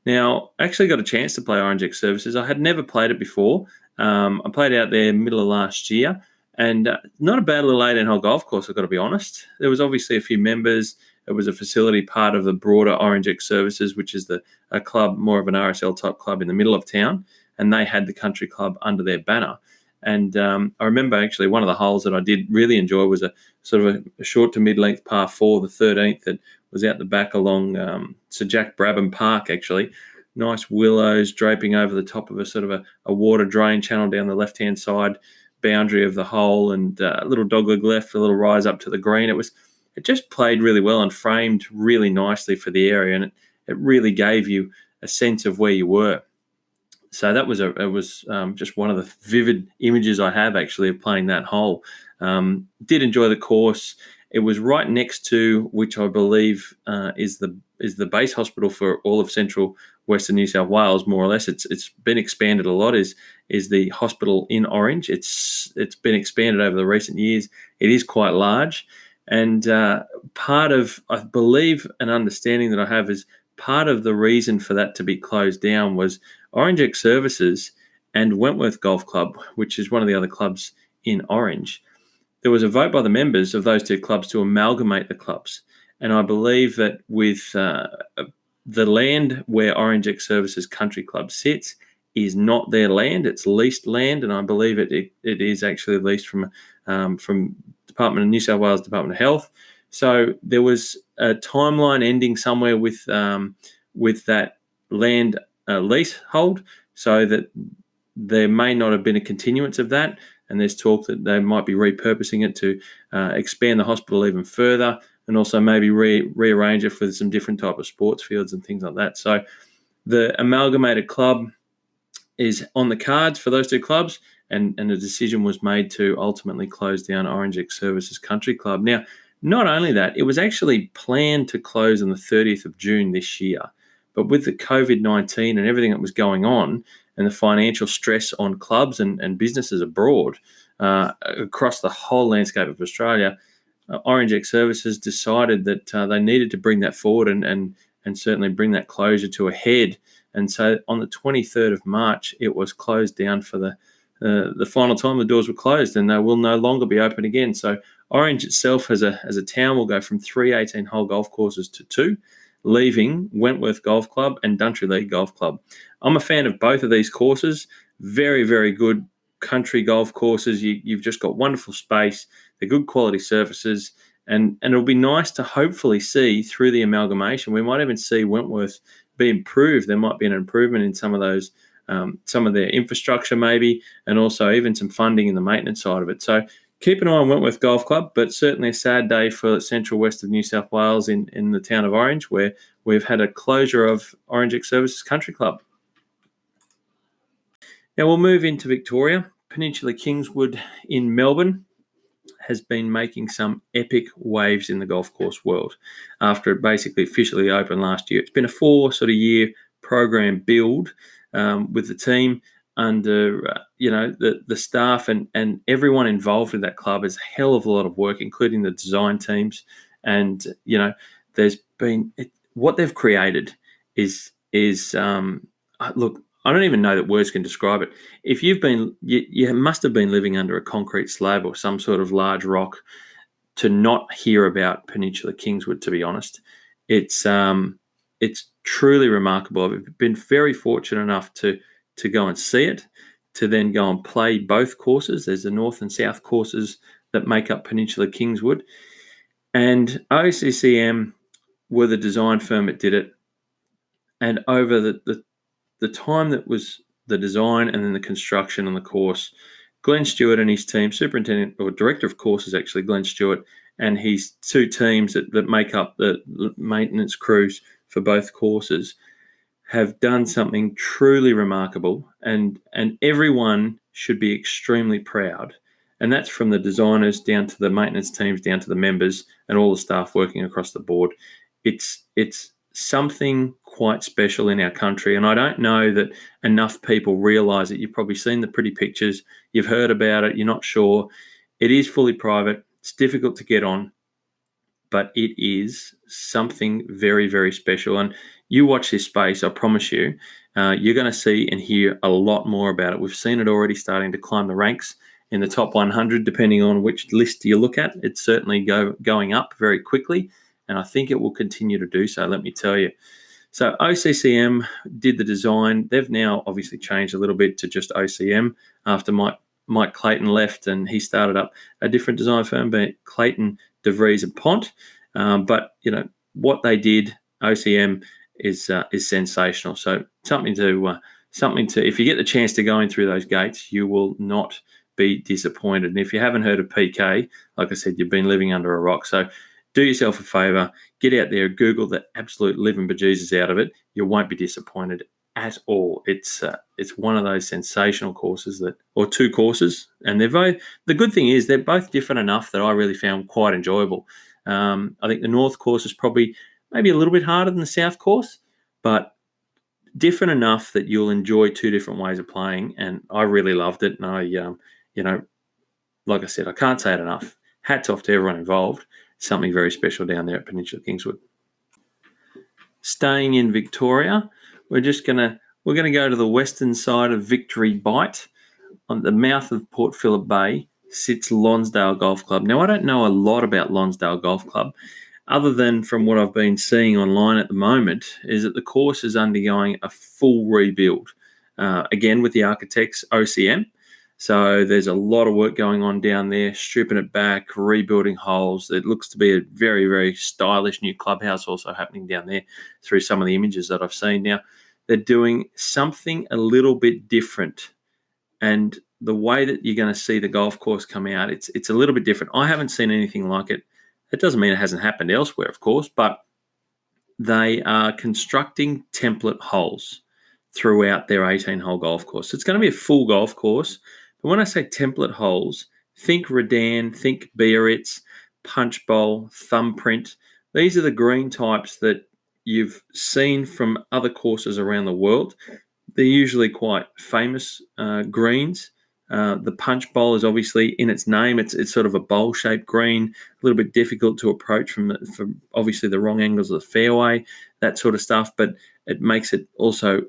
Now, I actually got a chance to play Orange Ex-Services. I had never played it before. I played out there middle of last year, and not a bad little 18-hole golf course, I've got to be honest. There was obviously a few members. It was a facility part of the broader Orange Ex-Services, which is a club, more of an RSL type club in the middle of town, and they had the country club under their banner. And I remember actually one of the holes that I did really enjoy was a sort of a short to mid-length par 4, the 13th, that was out the back along Sir Jack Brabham Park, actually. Nice willows draping over the top of a sort of a water drain channel down the left-hand side boundary of the hole, and a little dogleg left, a little rise up to the green. It just played really well and framed really nicely for the area, and it really gave you a sense of where you were. So that was just one of the vivid images I have actually of playing that hole. Did enjoy the course. It was right next to, which I believe is the base hospital for all of central western New South Wales, more or less. It's been expanded a lot. Is the hospital in Orange? It's been expanded over the recent years. It is quite large, and part of, I believe, an understanding that I have is part of the reason for that to be closed down was Orange Ex-Services and Wentworth Golf Club, which is one of the other clubs in Orange. There was a vote by the members of those two clubs to amalgamate the clubs. And I believe that with the land where Orange Ex-Services Country Club sits is not their land, it's leased land, and I believe it is actually leased from Department of New South Wales Department of Health. So there was a timeline ending somewhere with that land leasehold, so that there may not have been a continuance of that, and there's talk that they might be repurposing it to expand the hospital even further, and also maybe rearrange it for some different type of sports fields and things like that. So the amalgamated club is on the cards for those two clubs, and a decision was made to ultimately close down Orange Ex-Services Country Club. Now, not only that, it was actually planned to close on the 30th of June this year. But with the COVID-19 and everything that was going on and the financial stress on clubs and businesses abroad across the whole landscape of Australia, Orange Ex-Services decided that they needed to bring that forward and certainly bring that closure to a head. And so on the 23rd of March, it was closed down for the final time. The doors were closed and they will no longer be open again. So Orange itself as a town will go from 3 18-hole golf courses to 2, leaving Wentworth Golf Club and Duntry League Golf Club. I'm a fan of both of these courses. Very, very good country golf courses. You've just got wonderful space. They're good quality surfaces. And it'll be nice to hopefully see through the amalgamation. We might even see Wentworth be improved. There might be an improvement in some of those, some of their infrastructure maybe, and also even some funding in the maintenance side of it. So keep an eye on Wentworth Golf Club, but certainly a sad day for central west of New South Wales in the town of Orange, where we've had a closure of Orange Ex-Services Country Club. Now we'll move into Victoria. Peninsula Kingswood in Melbourne has been making some epic waves in the golf course world after it basically officially opened last year. It's been a 4-year program build with the team under the staff and everyone involved with that club is a hell of a lot of work, including the design teams. And there's been what they've created is look, I don't even know that words can describe it. If you've been, you must have been living under a concrete slab or some sort of large rock to not hear about Peninsula Kingswood. To be honest, it's truly remarkable. I've been very fortunate enough to go and see it, to then go and play both courses. There's the north and south courses that make up Peninsula Kingswood, and OCCM were the design firm that did it. and over the time that was the design and then the construction on the course, Glenn Stewart and his team, superintendent or director of courses, actually, Glenn Stewart, and his two teams that make up the maintenance crews for both courses, have done something truly remarkable, and everyone should be extremely proud. And that's from the designers down to the maintenance teams, down to the members and all the staff working across the board. It's something quite special in our country, and I don't know that enough people realise it. You've probably seen the pretty pictures, you've heard about it, you're not sure. It is fully private, it's difficult to get on, but it is something very, very special. And you watch this space, I promise you, you're going to see and hear a lot more about it. We've seen it already starting to climb the ranks in the top 100, depending on which list you look at. It's certainly going up very quickly, and I think it will continue to do so, let me tell you. So OCCM did the design. They've now obviously changed a little bit to just OCM after Mike Clayton left, and he started up a different design firm, but Clayton, DeVries and Pont. But what they did, OCM is sensational. So something to if you get the chance to go in through those gates, you will not be disappointed. And if you haven't heard of PK, like I said, you've been living under a rock. So do yourself a favour, get out there, Google the absolute living bejesus out of it. You won't be disappointed at all. It's one of those sensational courses or two courses, and they're both. The good thing is they're both different enough that I really found quite enjoyable. I think the North course is probably maybe a little bit harder than the South course, but different enough that you'll enjoy two different ways of playing. And I really loved it. And I, like I said, I can't say it enough. Hats off to everyone involved. Something very special down there at Peninsula Kingswood. Staying in Victoria, we're going to go to the western side of Victory Bight. On the mouth of Port Phillip Bay sits Lonsdale Golf Club. Now, I don't know a lot about Lonsdale Golf Club, other than from what I've been seeing online at the moment, is that the course is undergoing a full rebuild. Again, with the architects, OCM. So there's a lot of work going on down there, stripping it back, rebuilding holes. It looks to be a very, very stylish new clubhouse also happening down there through some of the images that I've seen. Now, they're doing something a little bit different. And the way that you're going to see the golf course come out, it's a little bit different. I haven't seen anything like it. It doesn't mean it hasn't happened elsewhere, of course, but they are constructing template holes throughout their 18-hole golf course. So it's going to be a full golf course. But when I say template holes, think Redan, think Biarritz, Punch Bowl, Thumbprint. These are the green types that you've seen from other courses around the world. They're usually quite famous greens. The Punch Bowl is obviously in its name. It's sort of a bowl-shaped green, a little bit difficult to approach from obviously the wrong angles of the fairway, that sort of stuff. But it makes it also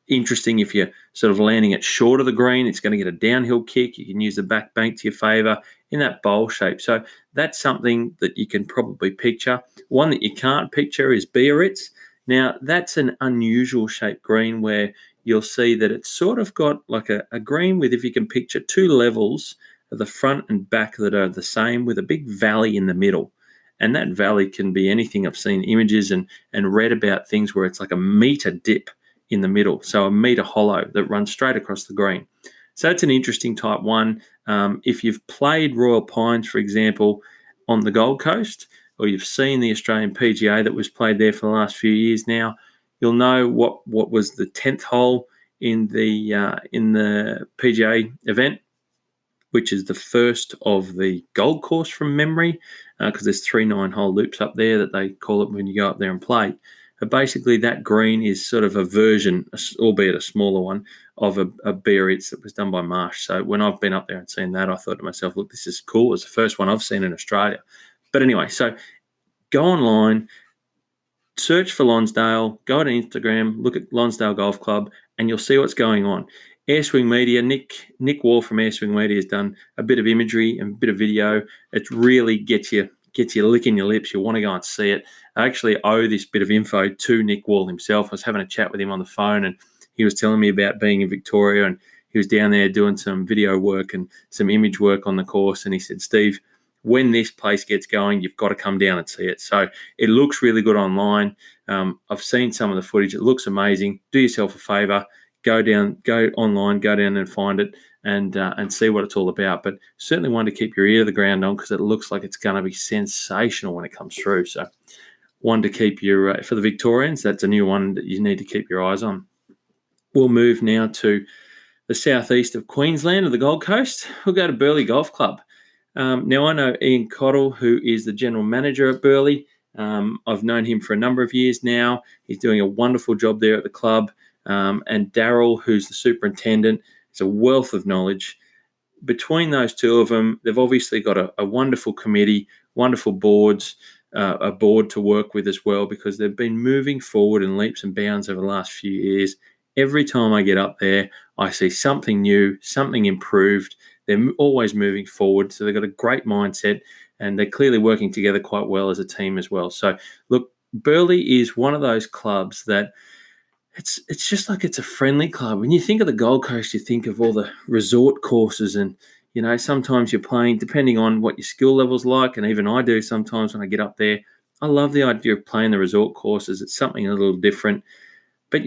interesting if you're sort of landing it short of the green. It's going to get a downhill kick. You can use the back bank to your favour in that bowl shape. So that's something that you can probably picture. One that you can't picture is Biarritz. Now, that's an unusual shaped green where you'll see that it's sort of got like a green with, if you can picture, two levels at the front and back that are the same, with a big valley in the middle. And that valley can be anything. I've seen images and read about things where it's like a metre dip in the middle, so a metre hollow that runs straight across the green. So it's an interesting type one. If you've played Royal Pines, for example, on the Gold Coast, or you've seen the Australian PGA that was played there for the last few years now, you'll know what was the 10th hole in the PGA event, which is the first of the Gold Course from memory, because there's 3 9-hole loops up there that they call it when you go up there and play. But basically, that green is sort of a version, albeit a smaller one, of a Biarritz that was done by Marsh. So when I've been up there and seen that, I thought to myself, look, this is cool. It's the first one I've seen in Australia. But anyway, so go online, search for Lonsdale, go to Instagram, look at Lonsdale Golf Club, and you'll see what's going on. Airswing Media, Nick Wall from Airswing Media has done a bit of imagery and a bit of video. It really gets you licking your lips. You want to go and see it. I actually owe this bit of info to Nick Wall himself. I was having a chat with him on the phone, and he was telling me about being in Victoria, and he was down there doing some video work and some image work on the course. And he said, Steve, when this place gets going, you've got to come down and see it. So it looks really good online. I've seen some of the footage. It looks amazing. Do yourself a favour. Go online, go down and find it and see what it's all about. But certainly one to keep your ear to the ground on, because it looks like it's going to be sensational when it comes through. So one to keep your, for the Victorians, that's a new one that you need to keep your eyes on. We'll move now to the southeast of Queensland, of the Gold Coast. We'll go to Burleigh Golf Club. Now, I know Ian Cottle, who is the general manager at Burleigh. I've known him for a number of years now. He's doing a wonderful job there at the club. And Daryl, who's the superintendent, is a wealth of knowledge. Between those two of them, they've obviously got a wonderful committee, wonderful boards, a board to work with as well, because they've been moving forward in leaps and bounds over the last few years. Every time I get up there, I see something new, something improved. They're always moving forward. So they've got a great mindset, and they're clearly working together quite well as a team as well. So look, Burleigh is one of those clubs that it's just like it's a friendly club. When you think of the Gold Coast, you think of all the resort courses, and sometimes you're playing depending on what your skill level's like, and even I do sometimes when I get up there. I love the idea of playing the resort courses. It's something a little different. But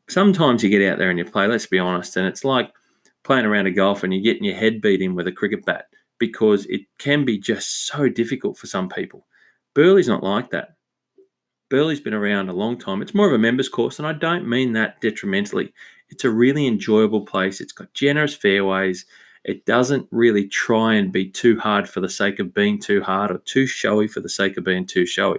sometimes you get out there and you play, let's be honest, and it's like playing around a golf and you're getting your head beat in with a cricket bat, because it can be just so difficult for some people. Burleigh's not like that. Burleigh's been around a long time. It's more of a members course, and I don't mean that detrimentally. It's a really enjoyable place. It's got generous fairways. It doesn't really try and be too hard for the sake of being too hard, or too showy for the sake of being too showy.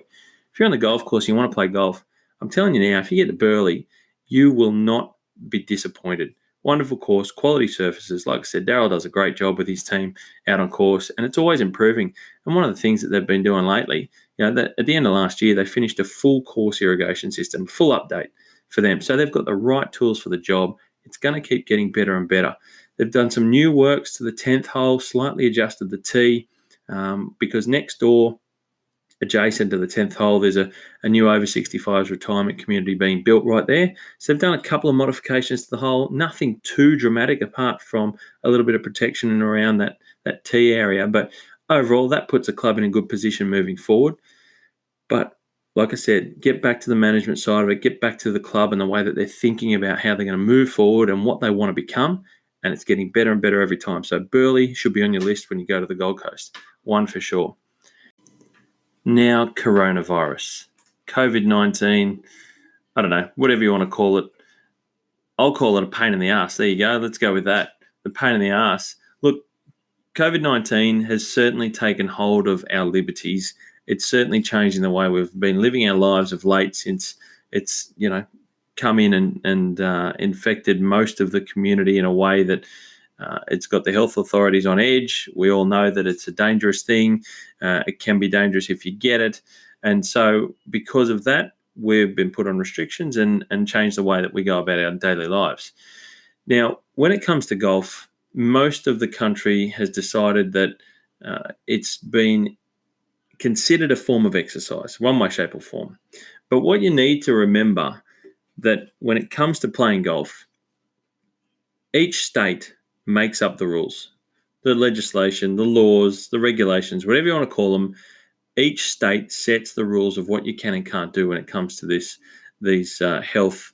If you're on the golf course and you want to play golf, I'm telling you now, if you get to Burleigh, you will not be disappointed. Wonderful course, quality surfaces. Like I said, Daryl does a great job with his team out on course, and it's always improving. And one of the things that they've been doing lately, that at the end of last year, they finished a full course irrigation system, full update for them. So they've got the right tools for the job. It's going to keep getting better and better. They've done some new works to the 10th hole, slightly adjusted the tee, because next door, adjacent to the 10th hole, there's a new over 65s retirement community being built right there. So they've done a couple of modifications to the hole, nothing too dramatic apart from a little bit of protection and around that tee area. But overall, that puts the club in a good position moving forward. But like I said, get back to the management side of it, get back to the club and the way that they're thinking about how they're going to move forward and what they want to become. And it's getting better and better every time. So Burleigh should be on your list when you go to the Gold Coast, one for sure. Now, coronavirus, COVID-19, I don't know, whatever you want to call it. I'll call it a pain in the ass. There you go. Let's go with that. The pain in the ass. Look, COVID-19 has certainly taken hold of our liberties. It's certainly changing the way we've been living our lives of late, since it's, come in and infected most of the community in a way that it's got the health authorities on edge. We all know that it's a dangerous thing. It can be dangerous if you get it. And so because of that, we've been put on restrictions and changed the way that we go about our daily lives. Now, when it comes to golf, most of the country has decided that it's been considered a form of exercise, one way, shape or form. But what you need to remember, that when it comes to playing golf, each state makes up the rules, the legislation, the laws, the regulations, whatever you want to call them. Each state sets the rules of what you can and can't do when it comes to these health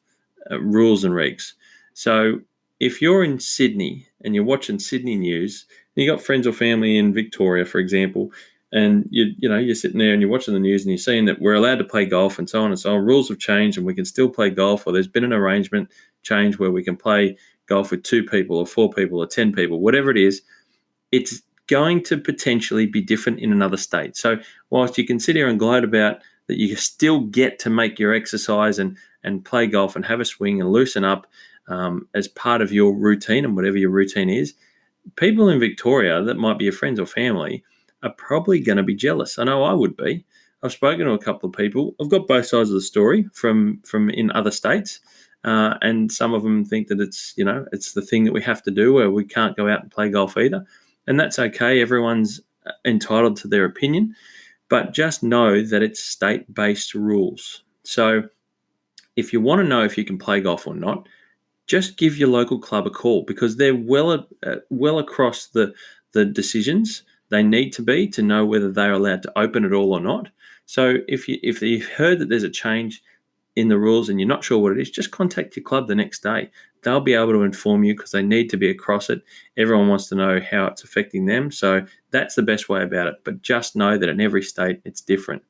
rules and regs. So if you're in Sydney and you're watching Sydney news, and you got friends or family in Victoria, for example, and you're sitting there and you're watching the news and you're seeing that we're allowed to play golf and so on and so on. Rules have changed and we can still play golf, or there's been an arrangement change where we can play golf with 2 people or 4 people or 10 people, whatever it is. It's going to potentially be different in another state. So whilst you can sit here and gloat about that, you still get to make your exercise and play golf and have a swing and loosen up as part of your routine, and whatever your routine is, people in Victoria that might be your friends or family are probably going to be jealous. I know I would be. I've spoken to a couple of people. I've got both sides of the story from in other states, and some of them think that it's the thing that we have to do, where we can't go out and play golf either, and that's okay. Everyone's entitled to their opinion, but just know that it's state-based rules. So if you want to know if you can play golf or not, just give your local club a call, because they're well across the decisions. they need to know whether they're allowed to open it all or not. So if you've heard that there's a change in the rules and you're not sure what it is, just contact your club the next day. They'll be able to inform you because they need to be across it. Everyone wants to know how it's affecting them. So that's the best way about it. But just know that in every state, it's different.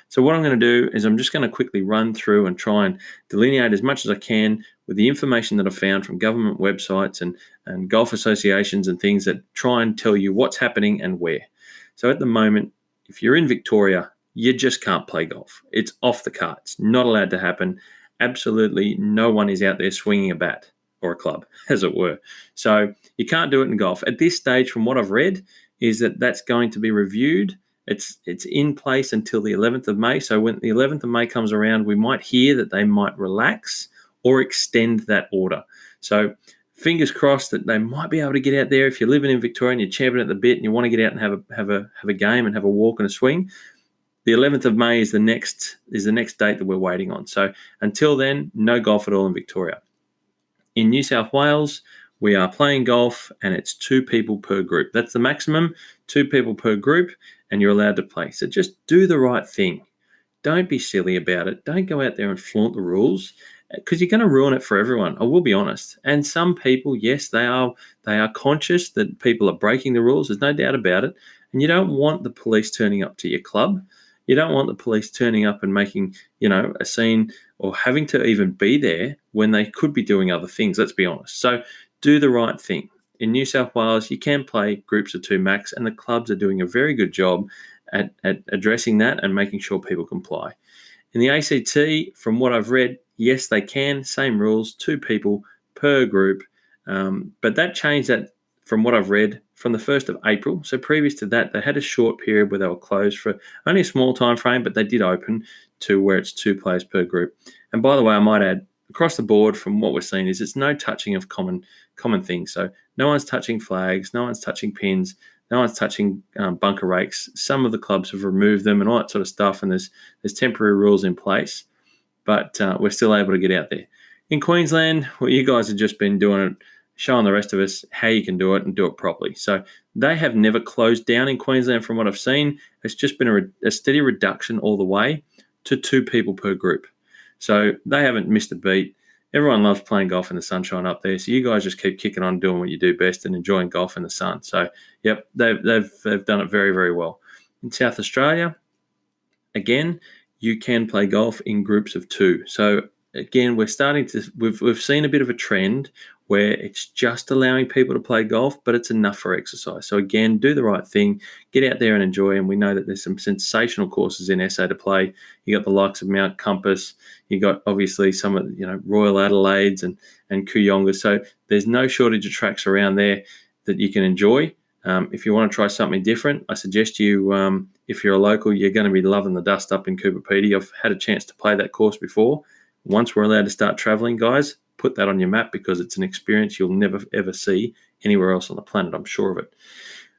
So what I'm going to do is I'm just going to quickly run through and try and delineate as much as I can with the information that I've found from government websites and golf associations and things that try and tell you what's happening and where. So at the moment, if you're in Victoria, you just can't play golf. It's off the cards. Not allowed to happen. Absolutely no one is out there swinging a bat or a club, as it were. So you can't do it in golf. At this stage, from what I've read, is that that's going to be reviewed. It's in place until the 11th of May. So when the 11th of May comes around, we might hear that they might relax or extend that order. So fingers crossed that they might be able to get out there. If you're living in Victoria and you're champing at the bit and you want to get out and have a game and have a walk and a swing, the 11th of May is the next date that we're waiting on. So until then, no golf at all in Victoria. In New South Wales, we are playing golf and it's 2 people per group. That's the maximum, 2 people per group, and you're allowed to play. So just do the right thing. Don't be silly about it. Don't go out there and flaunt the rules because you're going to ruin it for everyone. I will be honest. And some people, yes, they are conscious that people are breaking the rules. There's no doubt about it. And you don't want the police turning up to your club. You don't want the police turning up and making, a scene or having to even be there when they could be doing other things, let's be honest. So do the right thing. In New South Wales, you can play groups of 2 max, and the clubs are doing a very good job at addressing that and making sure people comply. In the ACT, from what I've read, yes, they can. Same rules, 2 people per group. But that changed that, from what I've read, from the 1st of April. So previous to that, they had a short period where they were closed for only a small time frame, but they did open to where it's 2 players per group. And by the way, I might add, across the board from what we're seeing is it's no touching of common things. So no one's touching flags, no one's touching pins, no one's touching bunker rakes. Some of the clubs have removed them and all that sort of stuff, and there's temporary rules in place, but we're still able to get out there. In Queensland, well, you guys have just been doing it, showing the rest of us how you can do it and do it properly. So they have never closed down in Queensland from what I've seen. It's just been a steady reduction all the way to 2 people per group. So they haven't missed a beat. Everyone loves playing golf in the sunshine up there. So you guys just keep kicking on doing what you do best and enjoying golf in the sun. So, yep, they've done it very, very well. In South Australia, again, you can play golf in groups of 2. So again, we've seen a bit of a trend where it's just allowing people to play golf, but it's enough for exercise. So again, do the right thing, get out there and enjoy. And we know that there's some sensational courses in SA to play. You got the likes of Mount Compass. You got obviously some of Royal Adelaides and Kooyonga. So there's no shortage of tracks around there that you can enjoy. If you want to try something different, I suggest you, if you're a local, you're going to be loving the dust up in Cooper Pedy. I've had a chance to play that course before. Once we're allowed to start traveling, guys, put that on your map because it's an experience you'll never, ever see anywhere else on the planet. I'm sure of it.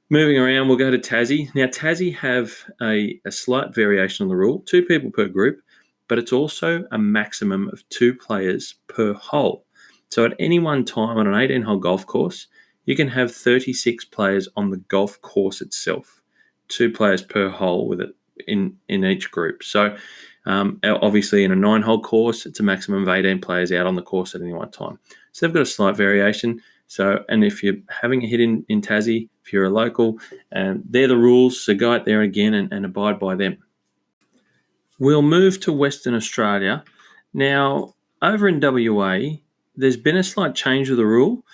Moving around, we'll go to Tassie. Now, Tassie have a slight variation on the rule, 2 people per group, but it's also a maximum of 2 players per hole. So at any one time on an 18-hole golf course, you can have 36 players on the golf course itself, 2 players per hole with it in each group. So obviously in a 9-hole course, it's a maximum of 18 players out on the course at any one time. So they've got a slight variation. So, and if you're having a hit in Tassie, if you're a local, they're the rules. So go out there again and abide by them. We'll move to Western Australia. Now, over in WA, there's been a slight change of the rule.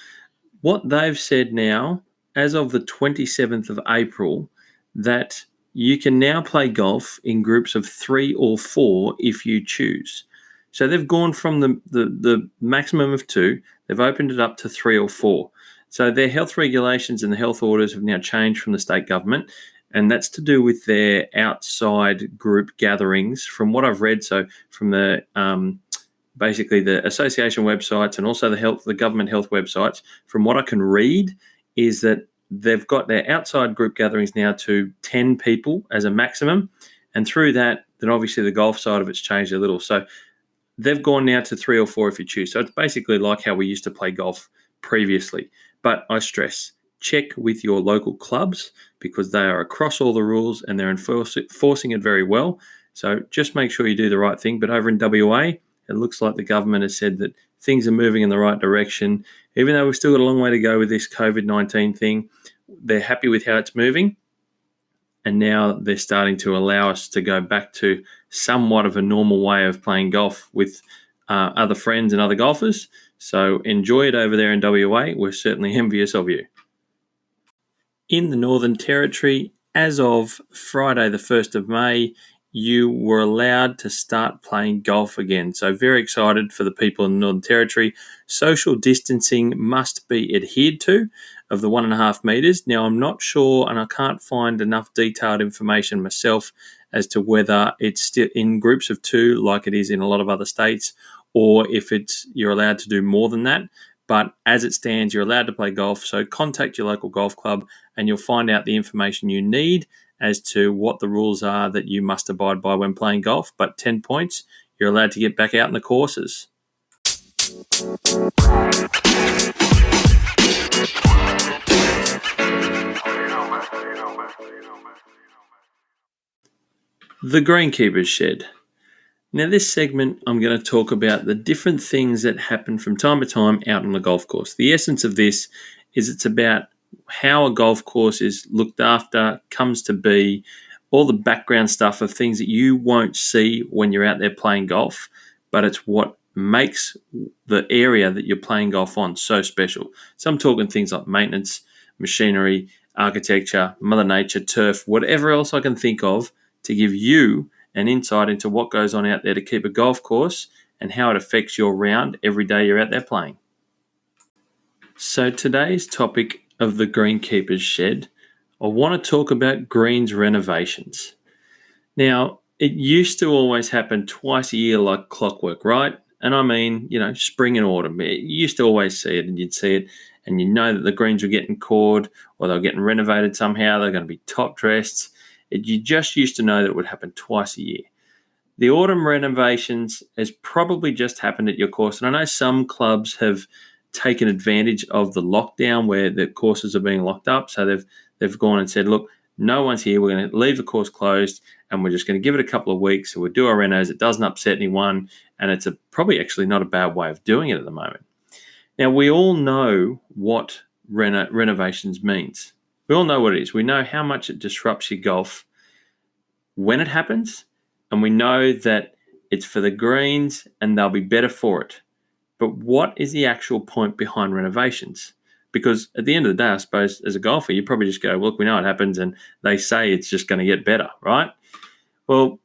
What they've said now, as of the 27th of April, that you can now play golf in groups of 3 or 4 if you choose. So they've gone from the maximum of 2, they've opened it up to 3 or 4. So their health regulations and the health orders have now changed from the state government, and that's to do with their outside group gatherings. From what I've read, so from the basically the association websites and also the government health websites, from what I can read, is that they've got their outside group gatherings now to 10 people as a maximum. And through that, then obviously the golf side of it's changed a little. So they've gone now to 3 or 4 if you choose. So it's basically like how we used to play golf previously. But I stress, check with your local clubs because they are across all the rules and they're enforcing it very well. So just make sure you do the right thing. But over in WA, it looks like the government has said that things are moving in the right direction. Even though we've still got a long way to go with this COVID-19 thing, they're happy with how it's moving. And now they're starting to allow us to go back to somewhat of a normal way of playing golf with other friends and other golfers. So enjoy it over there in WA. We're certainly envious of you. In the Northern Territory, as of Friday the 1st of May, you were allowed to start playing golf again. So very excited for the people in the Northern Territory. Social distancing must be adhered to of the 1.5 metres. Now, I'm not sure, and I can't find enough detailed information myself as to whether it's still in groups of 2 like it is in a lot of other states, or if you're allowed to do more than that. But as it stands, you're allowed to play golf. So contact your local golf club and you'll find out the information you need as to what the rules are that you must abide by when playing golf. But 10 points, you're allowed to get back out in the courses. The Greenkeepers Shed. Now, this segment, I'm going to talk about the different things that happen from time to time out on the golf course. The essence of this is it's about how a golf course is looked after, comes to be, all the background stuff of things that you won't see when you're out there playing golf, but it's what makes the area that you're playing golf on so special. So I'm talking things like maintenance, machinery, architecture, Mother Nature, turf, whatever else I can think of to give you an insight into what goes on out there to keep a golf course and how it affects your round every day you're out there playing. So today's topic of the Greenkeepers Shed, I want to talk about greens renovations. Now, it used to always happen twice a year like clockwork, right? And I mean, spring and autumn. You used to always see it and you'd see it and you know that the greens were getting cored or they were getting renovated somehow. They're going to be top dressed. You just used to know that it would happen twice a year. The autumn renovations has probably just happened at your course. And I know some clubs have taken advantage of the lockdown where the courses are being locked up. So they've gone and said, look, no one's here. We're going to leave the course closed and we're just going to give it a couple of weeks. So we'll do our renos. It doesn't upset anyone. And it's probably actually not a bad way of doing it at the moment. Now, we all know what renovations means. We all know what it is. We know how much it disrupts your golf when it happens, and we know that it's for the greens and they'll be better for it. But what is the actual point behind renovations? Because at the end of the day, I suppose, as a golfer, you probably just go, look, we know it happens, and they say it's just going to get better, right? Well,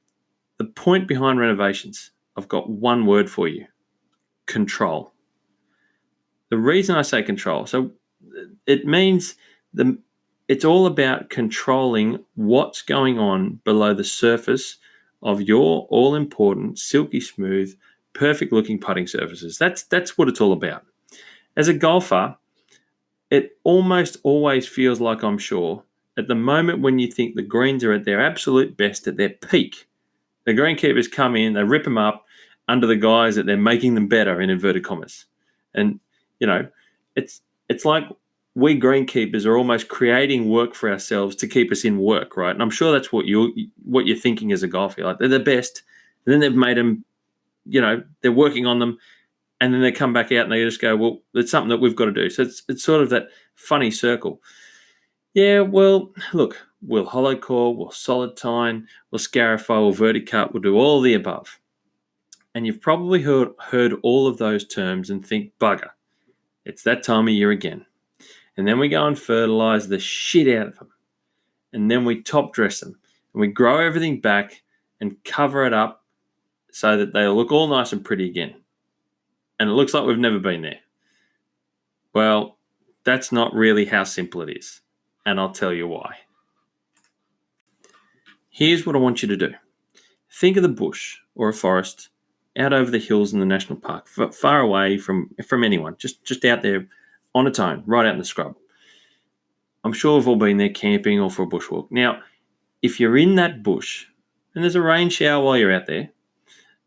the point behind renovations, I've got one word for you: control. The reason I say control, so it means it's all about controlling what's going on below the surface of your all-important, silky smooth, perfect-looking putting surfaces. That's what it's all about. As a golfer, it almost always feels like, I'm sure, at the moment when you think the greens are at their absolute best, at their peak, the greenkeepers come in, they rip them up under the guise that they're making them better, in inverted commas. And, it's like we greenkeepers are almost creating work for ourselves to keep us in work, right? And I'm sure that's what you're thinking as a golfer. Like, they're the best, and then they've made them, they're working on them, and then they come back out and they just go, well, it's something that we've got to do. So it's sort of that funny circle. Yeah, well, look, we'll hollow core, we'll solid tine, we'll scarify, we'll verticut, we'll do all of the above. And you've probably heard all of those terms and think, bugger, it's that time of year again. And then we go and fertilize the shit out of them. And then we top dress them. And we grow everything back and cover it up so that they'll look all nice and pretty again. And it looks like we've never been there. Well, that's not really how simple it is. And I'll tell you why. Here's what I want you to do. Think of the bush or a forest out over the hills in the national park, far away from anyone, just out there on its own, right out in the scrub. I'm sure we've all been there camping or for a bushwalk. Now, if you're in that bush and there's a rain shower while you're out there,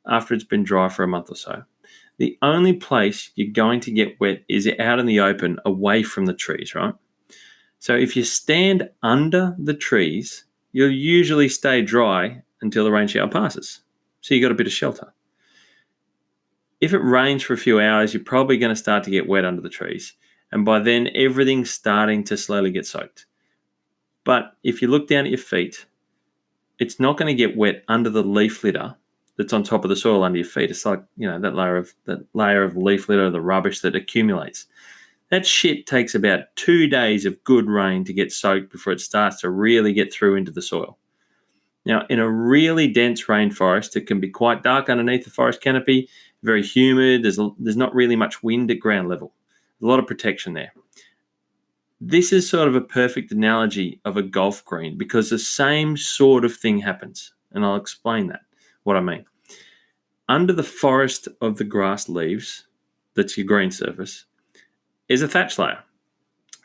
after it's been dry for a month or so, the only place you're going to get wet is out in the open, away from the trees, right? So if you stand under the trees, you'll usually stay dry until the rain shower passes. So you got a bit of shelter. If it rains for a few hours, you're probably going to start to get wet under the trees. And by then, everything's starting to slowly get soaked. But if you look down at your feet, it's not going to get wet under the leaf litter that's on top of the soil under your feet. It's like, that layer of leaf litter, the rubbish that accumulates. That shit takes about 2 days of good rain to get soaked before it starts to really get through into the soil. Now, in a really dense rainforest, it can be quite dark underneath the forest canopy, very humid. There's not really much wind at ground level. A lot of protection there. This is sort of a perfect analogy of a golf green because the same sort of thing happens, and I'll explain what I mean. Under the forest of the grass leaves, that's your green surface, is a thatch layer.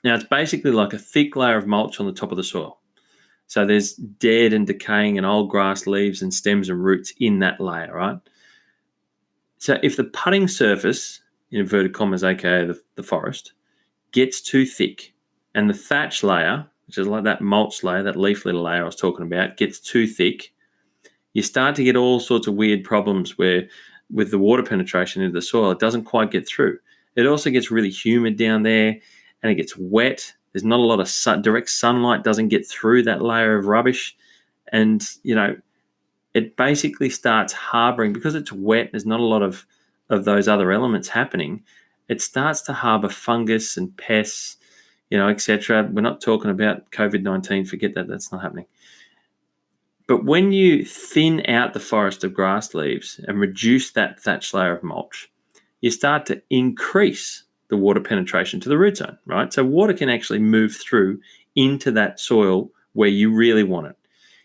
Now, it's basically like a thick layer of mulch on the top of the soil. So there's dead and decaying and old grass leaves and stems and roots in that layer, right? So if the putting surface, in inverted commas, aka the forest, gets too thick, and the thatch layer, which is like that mulch layer, that leaf litter layer I was talking about, gets too thick, you start to get all sorts of weird problems where with the water penetration into the soil, it doesn't quite get through. It also gets really humid down there and it gets wet. There's not a lot of direct sunlight doesn't get through that layer of rubbish. And, it basically starts harboring, because it's wet, there's not a lot of those other elements happening. It starts to harbor fungus and pests, etc. We're not talking about COVID-19. Forget that. That's not happening. But when you thin out the forest of grass leaves and reduce that thatch layer of mulch, you start to increase the water penetration to the root zone, right? So water can actually move through into that soil where you really want it.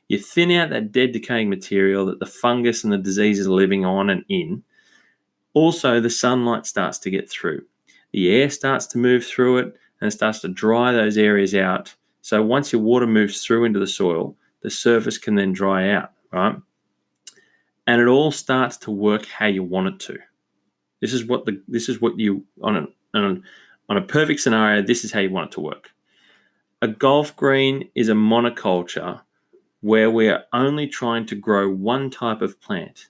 You thin out that dead, decaying material that the fungus and the diseases are living on and in. Also, the sunlight starts to get through. The air starts to move through it and it starts to dry those areas out. So once your water moves through into the soil, the surface can then dry out, right? And it all starts to work how you want it to. This is what you on a perfect scenario. This is how you want it to work. A golf green is a monoculture where we are only trying to grow one type of plant,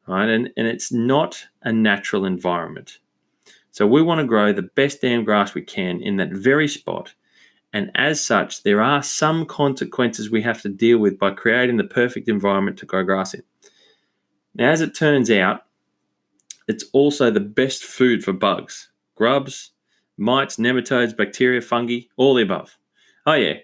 right? And it's not a natural environment. So we want to grow the best damn grass we can in that very spot. And as such, there are some consequences we have to deal with by creating the perfect environment to grow grass in. Now, as it turns out, it's also the best food for bugs, grubs, mites, nematodes, bacteria, fungi, all the above. Oh yeah,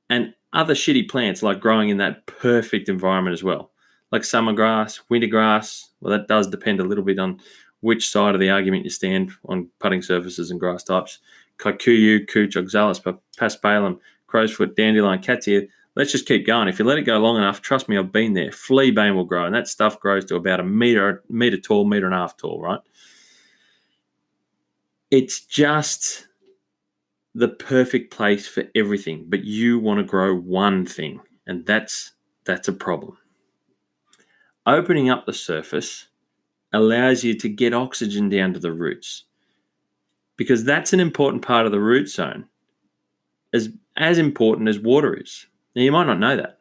and other shitty plants like growing in that perfect environment as well, like summer grass, winter grass. Well, that does depend a little bit on which side of the argument you stand on putting surfaces and grass types. Kikuyu, couch, oxalis, paspalum, crowsfoot, dandelion, cat's ear. Let's just keep going. If you let it go long enough, trust me, I've been there. Fleabane will grow, and that stuff grows to about a meter tall, meter and a half tall, right? It's just the perfect place for everything, but you want to grow one thing, and that's a problem. Opening up the surface allows you to get oxygen down to the roots, because that's an important part of the root zone, as important as water is. Now, you might not know that.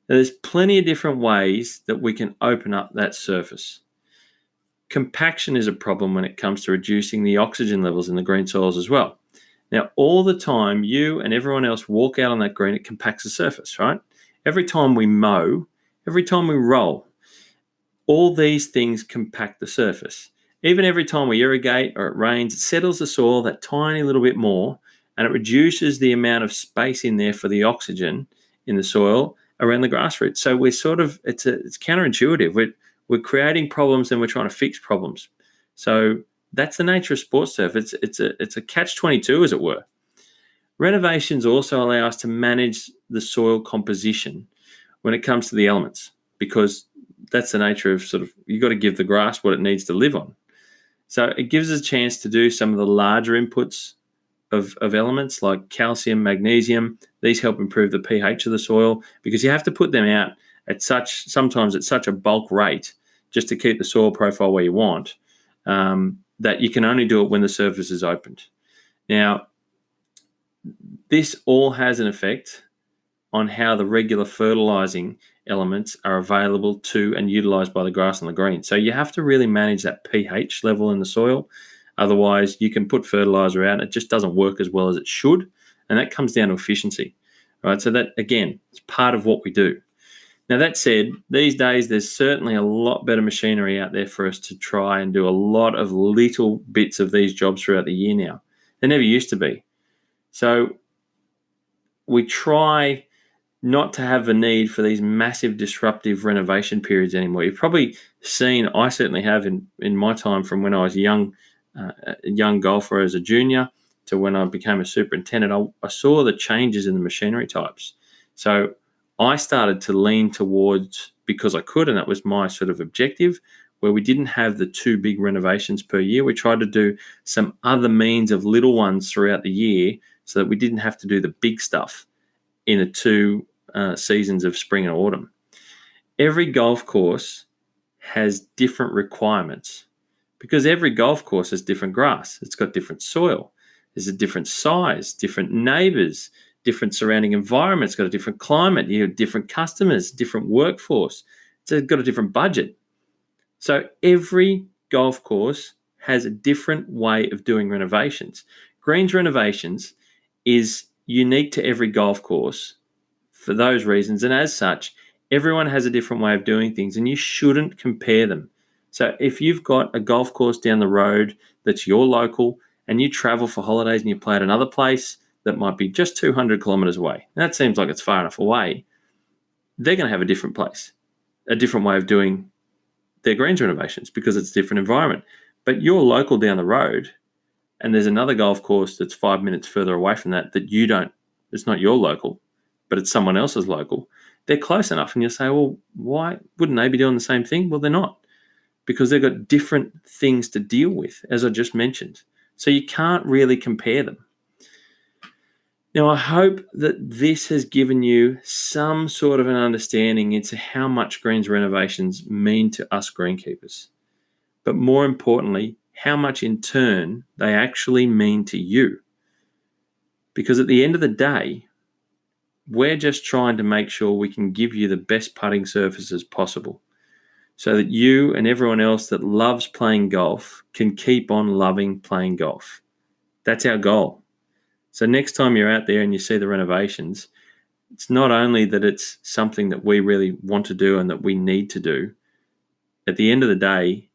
There's plenty of different ways that we can open up that surface. Compaction is a problem when it comes to reducing the oxygen levels in the green soils as well. Now, all the time, you and everyone else walk out on that green, it compacts the surface, right? Every time we mow, every time we roll, all these things compact the surface. Even every time we irrigate or it rains, it settles the soil that tiny little bit more, and it reduces the amount of space in there for the oxygen in the soil around the grass roots. So we're it's counterintuitive. We're creating problems and we're trying to fix problems. So that's the nature of sports turf. It's a catch-22, as it were. Renovations also allow us to manage the soil composition when it comes to the elements, because that's the nature of you've got to give the grass what it needs to live on. So it gives us a chance to do some of the larger inputs of elements like calcium, magnesium. These help improve the pH of the soil, because you have to put them out sometimes at such a bulk rate just to keep the soil profile where you want, that you can only do it when the surface is opened. Now, this all has an effect on how the regular fertilizing elements are available to and utilized by the grass and the green. So you have to really manage that pH level in the soil. Otherwise, you can put fertilizer out and it just doesn't work as well as it should. And that comes down to efficiency, right? So that, again, is part of what we do. Now, that said, these days there's certainly a lot better machinery out there for us to try and do a lot of little bits of these jobs throughout the year now. There never used to be. So we try not to have the need for these massive disruptive renovation periods anymore. You've probably seen, I certainly have in my time from when I was a young golfer as a junior to when I became a superintendent, I saw the changes in the machinery types. So I started to lean towards, because I could, and that was my sort of objective, where we didn't have the 2 big renovations per year. We tried to do some other means of little ones throughout the year so that we didn't have to do the big stuff in the 2 seasons of spring and autumn. Every golf course has different requirements because every golf course has different grass. It's got different soil. There's a different size, different neighbours, different surrounding environment. It's got a different climate. You have different customers, different workforce. It's got a different budget. So every golf course has a different way of doing renovations. Greens renovations is unique to every golf course for those reasons. And as such, everyone has a different way of doing things and you shouldn't compare them. So if you've got a golf course down the road that's your local and you travel for holidays and you play at another place that might be just 200 kilometers away, and that seems like it's far enough away, they're going to have a different place, a different way of doing their greens renovations because it's a different environment. But you're local down the road and there's another golf course that's 5 minutes further away from that you don't, it's not your local, but it's someone else's local. They're close enough and you'll say, well, why wouldn't they be doing the same thing? Well, they're not, because they've got different things to deal with, as I just mentioned. So you can't really compare them. Now, I hope that this has given you some sort of an understanding into how much greens renovations mean to us greenkeepers, but more importantly, how much in turn they actually mean to you. Because at the end of the day, we're just trying to make sure we can give you the best putting surfaces possible so that you and everyone else that loves playing golf can keep on loving playing golf. That's our goal. So next time you're out there and you see the renovations, it's not only that it's something that we really want to do and that we need to do. At the end of the day,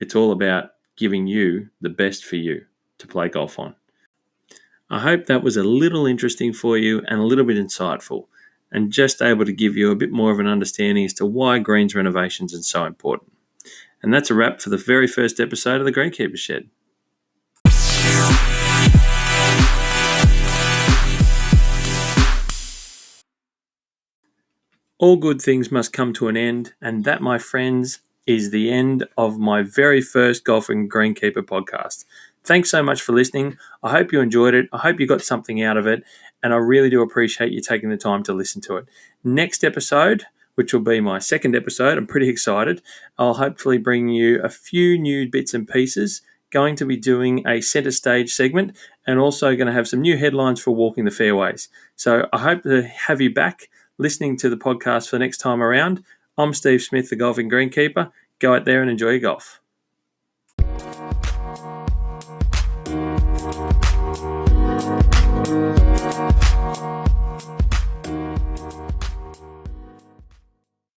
it's all about giving you the best for you to play golf on. I hope that was a little interesting for you and a little bit insightful and just able to give you a bit more of an understanding as to why greens renovations are so important. And that's a wrap for the very first episode of the Greenkeepers Shed. All good things must come to an end, and that, my friends, is the end of my very first Golfing Greenkeeper podcast. Thanks so much for listening. I hope you enjoyed it. I hope you got something out of it, and I really do appreciate you taking the time to listen to it. Next episode, which will be my second episode, I'm pretty excited. I'll hopefully bring you a few new bits and pieces. Going to be doing a centre stage segment and also going to have some new headlines for Walking the Fairways. So I hope to have you back listening to the podcast for the next time around. I'm Steve Smith, the Golfing Greenkeeper. Go out there and enjoy your golf.